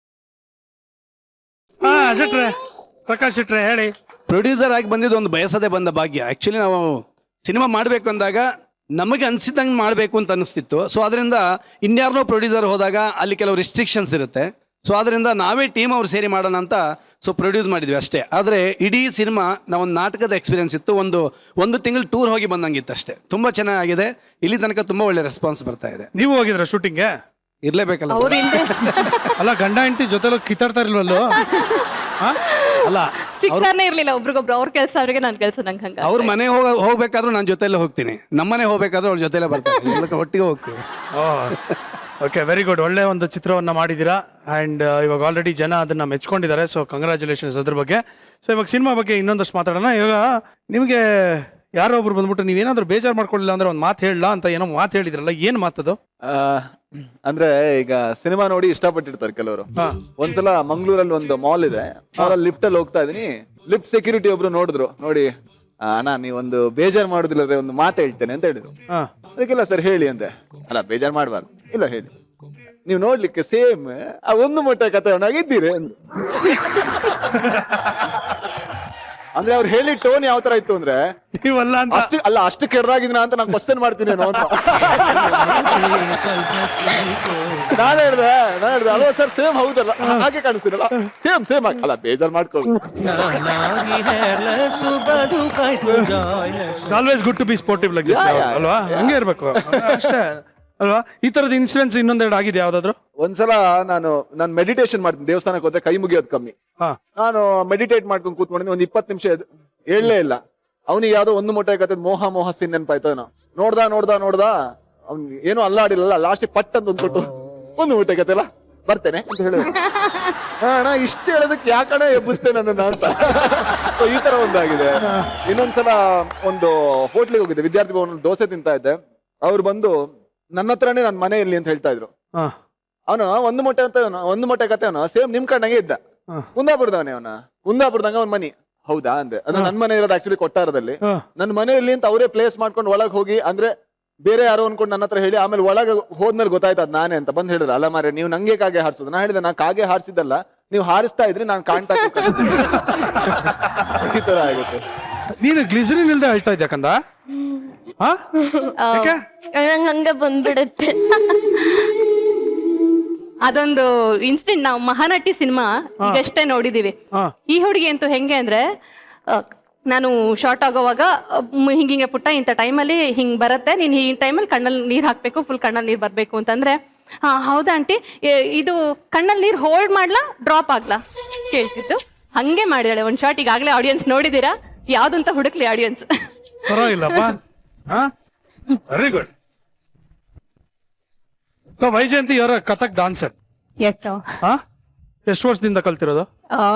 ಪ್ರಕಾಶ್ ಶೆಟ್ರೆ ಹೇಳಿ. ಪ್ರೊಡ್ಯೂಸರ್ ಆಗಿ ಬಂದಿದ್ದು ಒಂದು ಬಯಸದೆ ಬಂದ ಭಾಗ್ಯ. ಆ್ಯಕ್ಚುಲಿ ನಾವು ಸಿನಿಮಾ ಮಾಡಬೇಕು ಅಂದಾಗ ನಮಗೆ ಅನಿಸಿದಂಗೆ ಮಾಡಬೇಕು ಅಂತ ಅನಿಸ್ತಿತ್ತು. ಸೊ ಅದರಿಂದ ಇನ್ಯಾರನೋ ಪ್ರೊಡ್ಯೂಸರ್ ಹೋದಾಗ ಅಲ್ಲಿ ಕೆಲವು ರಿಸ್ಟ್ರಿಕ್ಷನ್ಸ್ ಇರುತ್ತೆ. ಸೊ ಅದರಿಂದ ನಾವೇ ಟೀಮ್ ಅವ್ರು ಸೇರಿ ಮಾಡೋಣ ಅಂತ ಪ್ರೊಡ್ಯೂಸ್ ಮಾಡಿದ್ವಿ ಅಷ್ಟೇ. ಆದರೆ ಇಡೀ ಸಿನಿಮಾ ನಾವೊಂದು ನಾಟಕದ ಎಕ್ಸ್ಪೀರಿಯನ್ಸ್ ಇತ್ತು. ಒಂದು ತಿಂಗಳು ಟೂರ್ ಹೋಗಿ ಬಂದಂಗಿತ್ತು ಅಷ್ಟೇ. ತುಂಬ ಚೆನ್ನಾಗಿದೆ. ಇಲ್ಲಿ ತನಕ ತುಂಬ ಒಳ್ಳೆ ರೆಸ್ಪಾನ್ಸ್ ಬರ್ತಾ ಇದೆ. ನೀವು ಹೋಗಿದ್ರ ಶೂಟಿಂಗ್ಗೆ? ಇರ್ಲೇಬೇಕಲ್ಲ. ಅಲ್ಲ, ಗಂಡ ಹೆಂಡತಿ ಜೊತೆಲಿ ಕಿತ್ತಾಡ್ತಾ ಇರ್ಲಿಲ್ವಲ್ಲೋ? ಅಲ್ಲ, ಸಿಗ್ತಾನೆ ಇರ್ಲಿಲ್ಲ ಒಬ್ರಿಗೊಬ್ರು. ಅವ್ರ ಕೆಲಸ ಅವ್ರಿಗೆ ನನ್ನ ಕೆಲಸ ನಂಗೆ ಹಂಗ. ಅವ್ರ ಮನೆ ಹೋಗ್ಬೇಕಾದ್ರೂ ನಾನು ಜೊತೆಲ್ಲೇ ಹೋಗ್ತೀನಿ. ನಮ್ಮನೆ ಹೋಗ್ಬೇಕಾದ್ರೂ ಅವ್ರ ಜೊತೆಲೇ ಬರ್ತಾರೆ. ಒಟ್ಟಿಗೆ ಹೋಗ್ತೀವಿ. Okay, very good. ಒಳ್ಳೆ ಒಂದು ಚಿತ್ರವನ್ನ ಮಾಡಿದ್ದೀರಾ. ಆ್ಯಂಡ್ ಇವಾಗ ಆಲ್ರೆಡಿ ಜನ ಅದನ್ನ ಮೆಚ್ಕೊಂಡಿದ್ದಾರೆ. ಸೊ ಕಂಗ್ರ್ಯಾಚುಲೇಷನ್ಸ್ ಅದ್ರ ಬಗ್ಗೆ. ಸೊ ಇವಾಗ ಸಿನಿಮಾ ಬಗ್ಗೆ ಇನ್ನೊಂದಷ್ಟು ಮಾತಾಡೋಣ. ಇವಾಗ ನಿಮಗೆ ಯಾರೋ ಒಬ್ರು ಬಂದ್ಬಿಟ್ಟು ನೀವೇನಾದ್ರೂ ಬೇಜಾರು ಮಾಡ್ಕೊಳ್ಳಿಲ್ಲ ಅಂದ್ರೆ ಒಂದು ಮಾತು ಹೇಳಲ್ಲ ಅಂತ ಏನೋ ಮಾತು ಹೇಳಿದ್ರಲ್ಲ, ಏನ್ ಮಾತದು? ಅಂದ್ರೆ ಈಗ ಸಿನಿಮಾ ನೋಡಿ ಇಷ್ಟಪಟ್ಟಿರ್ತಾರೆ ಕೆಲವರು. ಒಂದ್ಸಲ ಮಂಗ್ಳೂರಲ್ಲಿ ಒಂದು ಮಾಲ್ ಇದೆ. ಮಾಲಲ್ಲಿ ಲಿಫ್ಟ್ ಅಲ್ಲಿ ಹೋಗ್ತಾ ಇದೀನಿ. ಲಿಫ್ಟ್ ಸೆಕ್ಯೂರಿಟಿ ಒಬ್ರು ನೋಡಿದ್ರು. ನೋಡಿ ಅಣ್ಣ, ನೀವೊಂದು ಬೇಜಾರ್ ಮಾಡುದಿಲ್ಲ ಒಂದು ಮಾತು ಹೇಳ್ತೇನೆ ಅಂತ ಹೇಳಿದ್ರು. ಅದಕ್ಕೆಲ್ಲ ಸರ್ ಹೇಳಿ ಅಂತೆ. ಅಲ್ಲ, ಬೇಜಾರ್ ಮಾಡ್ಬಾರ್ದು. ಇಲ್ಲ ಹೇಳಿ. ನೀವು ನೋಡ್ಲಿಕ್ಕೆ ಸೇಮ್ ಆ ಒಂದು ಮೊಟ್ಟೆ ಕಥೆಯವನಾಗಿದ್ದೀರಿ ಅಂದ್ರು. ಅಂದ್ರೆ ಅವ್ರು ಹೇಳಿ ಟೋನ್ ಯಾವ ತರ ಇತ್ತು ಅಂದ್ರೆ, ನೀವಲ್ಲ ಅಂತ. ಅಷ್ಟು ಕೆಡ್ದಾಗಿದ್ದೀನ ಅಂತ ನಾನು ಕ್ವಶನ್ ಮಾಡ್ತೀನಿ ಏನೋ ಅಂತ. ನಾನು ಹೇಳ್ದೆ ಅಲ್ವಾ ಸರ್, ಸೇಮ್ ಹೌದಲ್ಲ, ಹಾಗೆ ಕಾಣಿಸ್ತೀರಲ್ಲ, ಸೇಮ್ ಅಲ್ಲ, ಬೇಜಾರ್ ಮಾಡ್ಕೊಳ್ಳಿ. Always good to be sportive like this ಅಲ್ವಾ? ಹಂಗೆ ಇರ್ಬೇಕು ಅಷ್ಟೇ ಅಲ್ವಾ? ಈ ತರದ ಇನ್ಸಿಡೆನ್ಸ್ ಇನ್ನೊಂದೆರಡು ಆಗಿದೆ ಯಾವ್ದಾದ್ರು? ಒಂದ್ಸಲ ನಾನು ಮೆಡಿಟೇಷನ್ ಮಾಡ್ತೀನಿ. ದೇವಸ್ಥಾನಕ್ಕೆ ಹೋದ್ರೆ ಕೈ ಮುಗಿಯೋದು ಕಮ್ಮಿ. ನಾನು ಮೆಡಿಟೇಟ್ ಮಾಡ್ಕೊಂಡು ಕೂತ್ಕೊಂಡಿದ್ದೀನಿ. ಒಂದು 20 ನಿಮಿಷ ಹೇಳಲೇ ಇಲ್ಲ. ಅವನಿಗೆ ಯಾವ್ದೋ ಒಂದು ಮೊಟ್ಟೆ ಕತೆ ಮೋಹ ಸಿನ್ ನೆನಪಾಯ್ತು. ನೋಡ್ದ ಅವ್ನ್ ಏನೋ ಅಲ್ಲಾಡಿಲ್ಲ. ಲಾಸ್ಟ್ ಪಟ್ ಅಂತ ಕೊಟ್ಟು ಒಂದು ಮೊಟ್ಟೆ ಕತೆ ಎಲ್ಲ ಬರ್ತೇನೆ ಅಂತ ಹೇಳಿ, ಅಣ್ಣ ಇಷ್ಟು ಹೇಳೋದಕ್ಕೆ ಯಾಕಣ ಎಬ್ಬಿಸ್ತೇನೆ ನನ್ನ ಅಂತ. ಈ ತರ ಒಂದಾಗಿದೆ. ಇನ್ನೊಂದ್ಸಲ ಒಂದು ಹೋಟ್ಲಿಗೆ ಹೋಗಿದ್ದೆ. ವಿದ್ಯಾರ್ಥಿ ಭವನ ದೋಸೆ ತಿಂತಾ ಇದ್ದೆ. ಅವ್ರು ಬಂದು ನನ್ನ ಹತ್ರನೇ ನನ್ನ ಮನೆಯಲ್ಲಿ ಅಂತ ಹೇಳ್ತಾ ಇದ್ರು. ಅವನು ಒಂದು ಮೊಟ್ಟೆ ಕತೆ ಅವನು ಸೇಮ್ ನಿಮ್ ಕಂಡಂಗೆ ಇದ್ದ. ಕುಂದಾಪುರದವನೇ ಕುಂದಾಪುರದಂಗ ಅವ್ನ ಮನಿ. ಹೌದಾ ಅಂದೆ. ಅಂದ್ರೆ ನನ್ ಮನೆ ಇರೋದು ಆಕ್ಚುಲಿ ಕೊಟ್ಟಾರದಲ್ಲಿ. ನನ್ನ ಮನೆಯಲ್ಲಿ ಅಂತ ಅವರೇ ಪ್ಲೇಸ್ ಮಾಡ್ಕೊಂಡು ಒಳಗ್ ಹೋಗಿ, ಅಂದ್ರೆ ಬೇರೆ ಯಾರೋ ಅನ್ಕೊಂಡು ನನ್ನ ಹತ್ರ ಹೇಳಿ, ಆಮೇಲೆ ಒಳಗೆ ಹೋದ್ಮೇಲೆ ಗೊತ್ತಾಯ್ತು ಅದ್ ನಾನೇ ಅಂತ. ಬಂದ್ ಹೇಳಿದ್ರು, ಅಲ್ಲ ಮಾರೆ ನೀವು ನಂಗೆ ಕಾಗೆ ಹಾರಿಸೋದು. ನಾ ಹೇಳಿದೆ, ನಾ ಕಾಗೆ ಹಾರಿಸಿದ್ದಲ್ಲ, ನೀವು ಹಾರಿಸ್ತಾ ಇದ್ರಿ, ನಾನು ಕಾಣ್ತಾ ಈ ತರ ಆಗುತ್ತೆ. ನೀನು ಗ್ಲಿಸರಿನ್ ಇಲ್ದೆ ಹೇಳ್ತಾ ಇದ್ಯಾ ಕಂದ? ನಂಗೆ ಹಂಗೆ ಬಂದ್ಬಿಡುತ್ತೆ. ಅದೊಂದು ಇನ್ಸಿಡೆಂಟ್ ನಾವು ಮಹಾನಟಿ ಸಿನಿಮಾ ಈಗಷ್ಟೇ ನೋಡಿದೀವಿ. ಈ ಹುಡುಗಿ ಅಂತೂ ಹೆಂಗೆ ಅಂದ್ರೆ, ನಾನು ಶಾರ್ಟ್ ಆಗೋವಾಗ ಹಿಂಗಿಂಗೆ ಪುಟ್ಟ ಇಂಥ ಟೈಮಲ್ಲಿ ಹಿಂಗ್ ಬರುತ್ತೆ, ನೀನ್ ಈ ಟೈಮಲ್ಲಿ ಕಣ್ಣಲ್ಲಿ ನೀರ್ ಹಾಕ್ಬೇಕು, ಫುಲ್ ಕಣ್ಣಲ್ಲಿ ನೀರ್ ಬರ್ಬೇಕು ಅಂತಂದ್ರೆ, ಹೌದಾ ಆಂಟಿ, ಇದು ಕಣ್ಣಲ್ಲಿ ನೀರ್ ಹೋಲ್ಡ್ ಮಾಡ್ಲಾ ಡ್ರಾಪ್ ಆಗ್ಲಾ ಕೇಳ್ತಿತ್ತು. ಹಂಗೆ ಮಾಡಿದಾಳೆ ಒಂದ್ ಶಾರ್ಟ್. ಈಗಾಗಲೇ ಆಡಿಯನ್ಸ್ ನೋಡಿದೀರಾ, ಯಾವ್ದಂತ ಹುಡುಕ್ಲಿ ಆಡಿಯನ್ಸ್. ಪರವಾಗಿಲ್ಲಪ್ಪ. Very good. ಸೊ ವೈಜಯಂತಿ, ಅವರ ಕಥಕ್ ಡಾನ್ಸರ್. ಎಷ್ಟು ವರ್ಷದಿಂದ ಕಲ್ತಿರೋದು?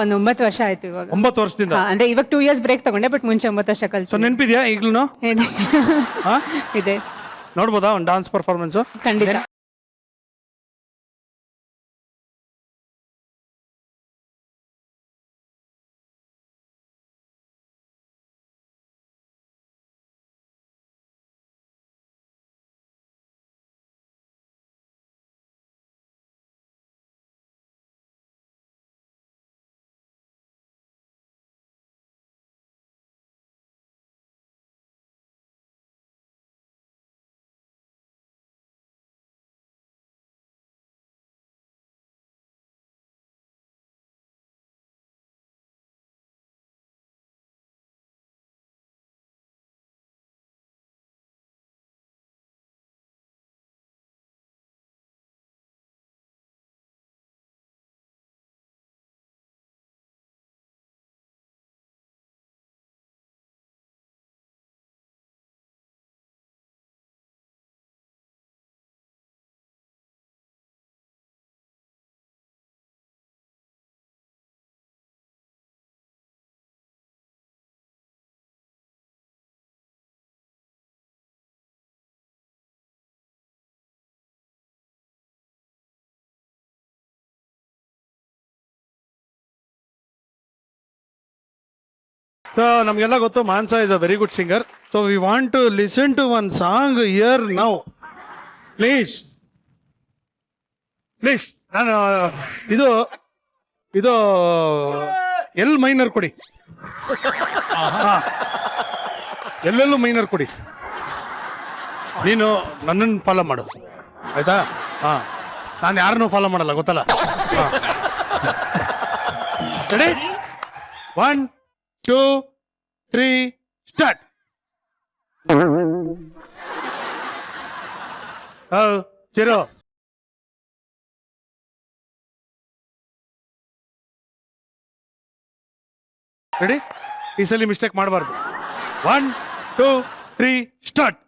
ಒಂದು 9 ವರ್ಷ ಆಯ್ತು ಇವಾಗ. 9 ವರ್ಷದಿಂದ? ಅಂದ್ರೆ ಇವಾಗ 2 years ಬ್ರೇಕ್ ತಗೊಂಡೆ, ಬಟ್ ಮುಂಚೆ 9 ವರ್ಷ ಕಲ್ತು. ಸೊ ನೆನ್ಪಿದ್ಯಾ ಈಗ್ಲೂ? ಇದೆ. ನೋಡ್ಬೋದಾ ಒಂದು ಡಾನ್ಸ್ ಪರ್ಫಾರ್ಮೆನ್ಸ್? ಖಂಡಿತ. ಸೊ ನಮ್ಗೆಲ್ಲ ಗೊತ್ತು Mansa is a very good singer. So we want to listen to one song here now. Please ನಾನು ಇದು ಎಲ್ ಮೈನರ್ ಕೊಡಿ. ಹಾ. ಎಲ್ಲೆಲ್ಲೂ ಮೈನರ್ ಕೊಡಿ. ನೀನು ನನ್ನನ್ನು ಫಾಲೋ ಮಾಡು ಆಯ್ತಾ. ಹಾ, ನಾನು ಯಾರನ್ನೂ ಫಾಲೋ ಮಾಡಲ್ಲ ಗೊತ್ತಲ್ಲ. Ready, 1 2 3 start. ಚಿರೋ ರೆಡಿ, ಈ ಸಲ ಮಿಸ್ಟೇಕ್ ಮಾಡಬಾರ್ದು. 1 2 3 start.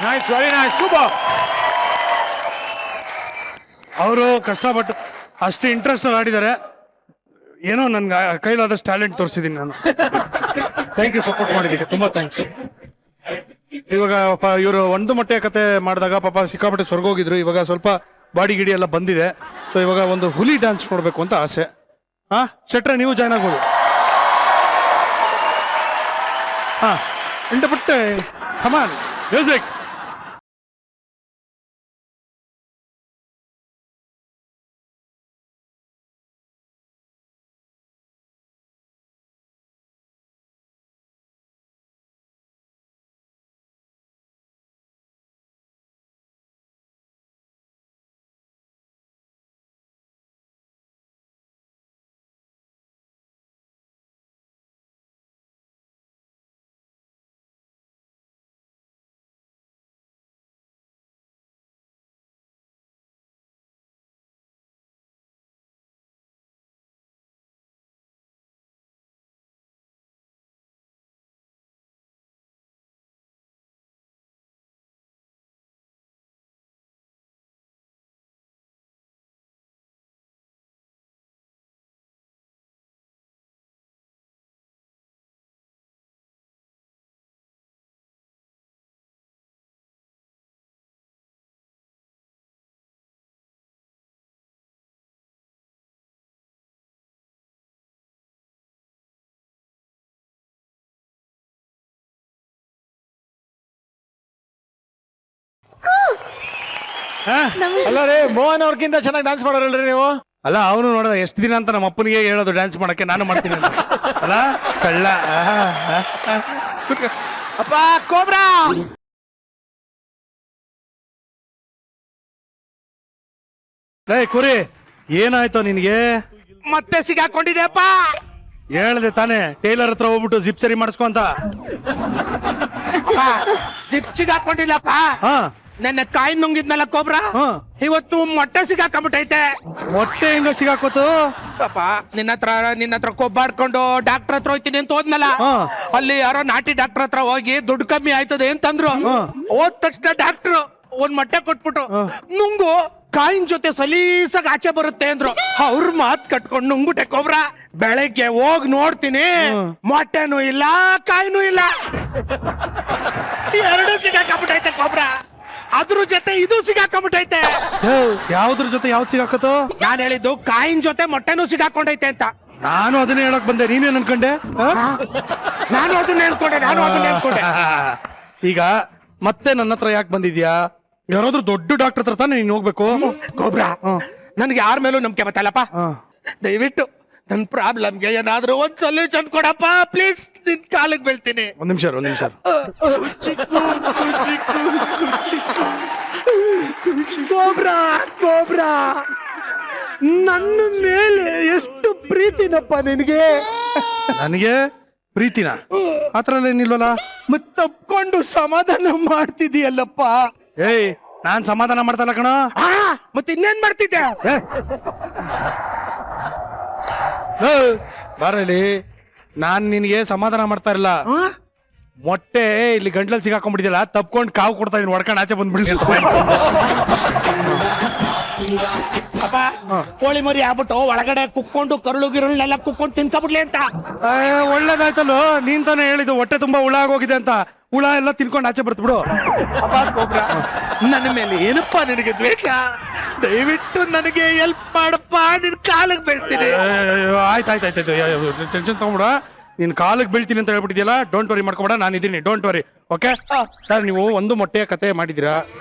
Nice, very nice, super. ಅವರು ಕಷ್ಟಪಟ್ಟು ಅಷ್ಟು ಇಂಟ್ರೆಸ್ಟ್ ಆಡಿದ್ದಾರೆ. ಏನೋ ನನ್ಗೆ ಕೈಲಾದಷ್ಟು ಟ್ಯಾಲೆಂಟ್ ತೋರಿಸಿದ್ದೀನಿ ನಾನು. ಥ್ಯಾಂಕ್ ಯು, ಸಪೋರ್ಟ್ ಮಾಡಿದ್ದಕ್ಕೆ ತುಂಬಾ ಥ್ಯಾಂಕ್ಸ್. ಇವಾಗ ಇವರು ಒಂದು ಮೊಟ್ಟೆ ಕತೆ ಮಾಡಿದಾಗ ಪಾಪ ಸಿಕ್ಕಾಪಟ್ಟೆ ಸ್ವರ್ಗೋಗಿದ್ರು. ಇವಾಗ ಸ್ವಲ್ಪ ಬಾಡಿ ಗಿಡಿ ಎಲ್ಲ ಬಂದಿದೆ. ಸೊ ಇವಾಗ ಒಂದು ಹುಲಿ ಡ್ಯಾನ್ಸ್ ನೋಡ್ಬೇಕು ಅಂತ ಆಸೆ. ಹಾ ಶೆಟ್ರೆ, ನೀವು ಜಾಯ್ನ್ ಆಗ್ಬೋದು. ಹಾ ಇಂಟಪಟ್ಟೆ ಕಮಾನ್ ಮ್ಯೂಸಿಕ್. ಅಲ್ಲ ರೀ ಮೋಹನ್ ಅವ್ರಿಗಿಂತ ಚೆನ್ನಾಗಿ ಡ್ಯಾನ್ಸ್ ಮಾಡೋರಲ್ರಿ ನೀವು. ಅಲ್ಲ ಅವನು ನೋಡ ಎಷ್ಟು ದಿನ ಅಂತ ನಮ್ಮ ಅಪ್ಪನಿಗೆ ಹೇಳೋದು ಡ್ಯಾನ್ಸ್ ಮಾಡಕ್ಕೆ, ನಾನು ಮಾಡ್ತೀನಿ ಅಂತ. ಅಲ್ಲ ಕಳ್ಳ. ಅಪ್ಪ ಕೋಬ್ರಾ ಲೇ ಕುರಿ, ಏನಾಯ್ತು ನಿನ್ಗೆ? ಮತ್ತೆ ಸಿಗಾಕೊಂಡಿದೆ ಅಪ್ಪ. ಹೇಳ್ದೆ ತಾನೇ ಟೈಲರ್ ಹತ್ರ ಹೋಗ್ಬಿಟ್ಟು ಜಿಪ್ ಸರಿ ಮಾಡಿಸ್ಕೊಂತ. ಜಿಪ್ ಸಿಗಾಕೊಂಡಿಲ್ಲಪ್ಪ. ಹಾ ನನ್ನ ಕಾಯಿ ನುಂಗಿದ್ನಲ್ಲ ಕೋಬ್ರಾ, ಹಾ. ಇವತ್ತು ಮೊಟ್ಟೆ ಸಿಗಾಕೊಂಡ್ಬಿಟ್ಟೈತೆ. ಮೊಟ್ಟೆ ಹೆಂಗ ಸಿಗಾಕೋತು? ಪಾಪ ನಿನ್ನ ಹತ್ರ ಕೊಬ್ಬಾಡ್ಕೊಂಡು ಡಾಕ್ಟರ್ ಹತ್ರ ಹೋಗ್ತೀನಿ ಅಂತ ಹೋದ್ನಲ್ಲ, ಹಾ. ಅಲ್ಲಿ ಯಾರೋ ನಾಟಿ ಡಾಕ್ಟರ್ ಹತ್ರ ಹೋಗಿ ದುಡ್ಡು ಕಮ್ಮಿ ಆಯ್ತದೆ ಅಂತಂದ್ರು. ಹೋದ ತಕ್ಷಣ ಡಾಕ್ಟ್ರು ಒಂದ್ ಮೊಟ್ಟೆ ಕೊಟ್ಬಿಟ್ಟು ನುಂಗು, ಕಾಯಿನ ಜೊತೆ ಸಲೀಸಾಗಿ ಆಚೆ ಬರುತ್ತೆ ಅಂದ್ರು. ಅವ್ರ ಮಾತ್ ಕಟ್ಕೊಂಡು ನುಂಗ್ಬಿಟ್ಟೆ ಕೋಬ್ರಾ. ಬೆಳಗ್ಗೆ ಹೋಗ್ ನೋಡ್ತೀನಿ, ಮೊಟ್ಟೆನೂ ಇಲ್ಲ ಕಾಯಿನೂ ಇಲ್ಲ, ಎರಡು ಸಿಗಾಕೊಂಡ್ಬಿಟ್ಟೈತೆ ಕೋಬ್ರಾ. ಅದ್ರ ಜೊತೆ ಇದು ಸಿಗಾಕೊಂಡ್ಬಿಟ್ಟೈತೆ. ಯಾವ್ದ್ರ ಜೊತೆ ಯಾವ್ದು ಸಿಗಾಕತ್ತು? ನಾನ್ ಹೇಳಿದ್ದು ಕಾಯಿನ ಜೊತೆ ಮೊಟ್ಟೆನೂ ಸಿಗಾಕೊಂಡೈತೆ ಅಂತ. ನಾನು ಅದನ್ನೇ ಹೇಳಕ್ ಬಂದೆ, ನೀನೇನ್ ಅನ್ಕೊಂಡೆ? ನಾನು ಅದನ್ನ ಹೇಳ್ಕೊಂಡೆ. ಈಗ ಮತ್ತೆ ನನ್ನ ಹತ್ರ ಯಾಕೆ ಬಂದಿದ್ಯಾ? ಯಾರಾದ್ರೂ ದೊಡ್ಡ ಡಾಕ್ಟರ್ ಹತ್ರ ತಾನೇ ನೀನ್ ಹೋಗ್ಬೇಕು. ಗೊಬ್ರಾ, ನನ್ಗೆ ಯಾರ ಮೇಲೂ ನಂಬಿಕೆ ಬತ್ತಲ್ಲಪ್ಪ. ದಯವಿಟ್ಟು ನನ್ ಪ್ರಾಬ್ಲಮ್ಗೆ ಏನಾದ್ರೂ ಒಂದ್ ಸೊಲ್ಯೂಷನ್ ಕೊಡಪ್ಪ ಪ್ಲೀಸ್. ನಿನ್ ಕಾಲಿಗೆ ಬೀಳ್ತೀನಿ. ಒಂದ್ ನಿಮಿಷ. ಗೊಬ್ರಾ, ನನ್ನ ಮೇಲೆ ಎಷ್ಟು ಪ್ರೀತಿನಪ್ಪ ನಿನಗೆ. ನನಗೆ ಪ್ರೀತಿನ ಆತರ ಏನಿಲ್ವಲ್ಲ. ಮತ್ ತಪ್ಕೊಂಡು ಸಮಾಧಾನ ಮಾಡ್ತಿದೀಯಲ್ಲಪ್ಪ. ಏಯ್, ನಾನ್ ಸಮಾಧಾನ ಮಾಡ್ತಲ್ಲ ಕಣ. ಮತ್ತೆ ಇನ್ನೇನ್ ಮಾಡ್ತಿದ್ದೆ? ಬರಲಿ, ನಾನ್ ನಿನ್ಗೆ ಸಮಾಧಾನ ಮಾಡ್ತಾ ಇರಲ್ಲ. ಮೊಟ್ಟೆ ಇಲ್ಲಿ ಗಂಟ್ಲಲ್ಲಿ ಸಿಗಾಕೊಂಡ್ಬಿಟ್ಟಿದ್ಯಲ್ಲ, ತಪ್ಕೊಂಡು ಕಾವು ಕೊಡ್ತಾ ಇದೀನಿ, ಹೊಡ್ಕೊಂಡು ಆಚೆ ಬಂದ್ಬಿಡಿ ಅಂತ. ಅಪ್ಪ, ಕೋಳಿ ಮರಿ ಆಗ್ಬಿಟ್ಟು ಒಳಗಡೆ ಕುಕ್ಕೊಂಡು ಕರುಳು ಗಿರುಳನ್ನೆಲ್ಲ ಕುಕ್ಕೊಂಡು ತಿನ್ಕೊಬಿಡ್ಲಿ ಅಂತ. ಒಳ್ಳೇದಾಯ್ತಲ್ಲೋ, ನೀನ್ ತಾನೇ ಹೇಳಿದ್ದು ಹೊಟ್ಟೆ ತುಂಬಾ ಹುಳ ಆಗೋಗಿದೆ ಅಂತ. ಹುಳ ಎಲ್ಲ ತಿನ್ಕೊಂಡು ಆಚೆ ಬರ್ತ್ ಬಿಡು. ನನ್ನ ಮೇಲೆ ಏನಪ್ಪಾ ನಿನಗೆ ದ್ವೇಷ? ದಯವಿಟ್ಟು ನನಗೆ ಹೆಲ್ಪ್ ಮಾಡಪ್ಪ, ನಿನ್ ಕಾಲಿಗೆ ಬೀಳ್ತೀನಿ. ಆಯ್ತಾಯ್ತು, ಟೆನ್ಷನ್ ತಗೊಂಬಿಡ. ನೀನ್ ಕಾಲಿಗೆ ಬೀಳ್ತೀನಿ ಅಂತ ಹೇಳ್ಬಿಟ್ಟಿದ್ಯಲ್ಲ, ಡೋಂಟ್ ವರಿ ಮಾಡ್ಕೊಬೇಡ, ನಾನು ಇದೀನಿ, ಡೋಂಟ್ ವರಿ. ಓಕೆ ಸರ್, ನೀವು ಒಂದು ಮೊಟ್ಟೆಯ ಕತೆ ಮಾಡಿದೀರಾ,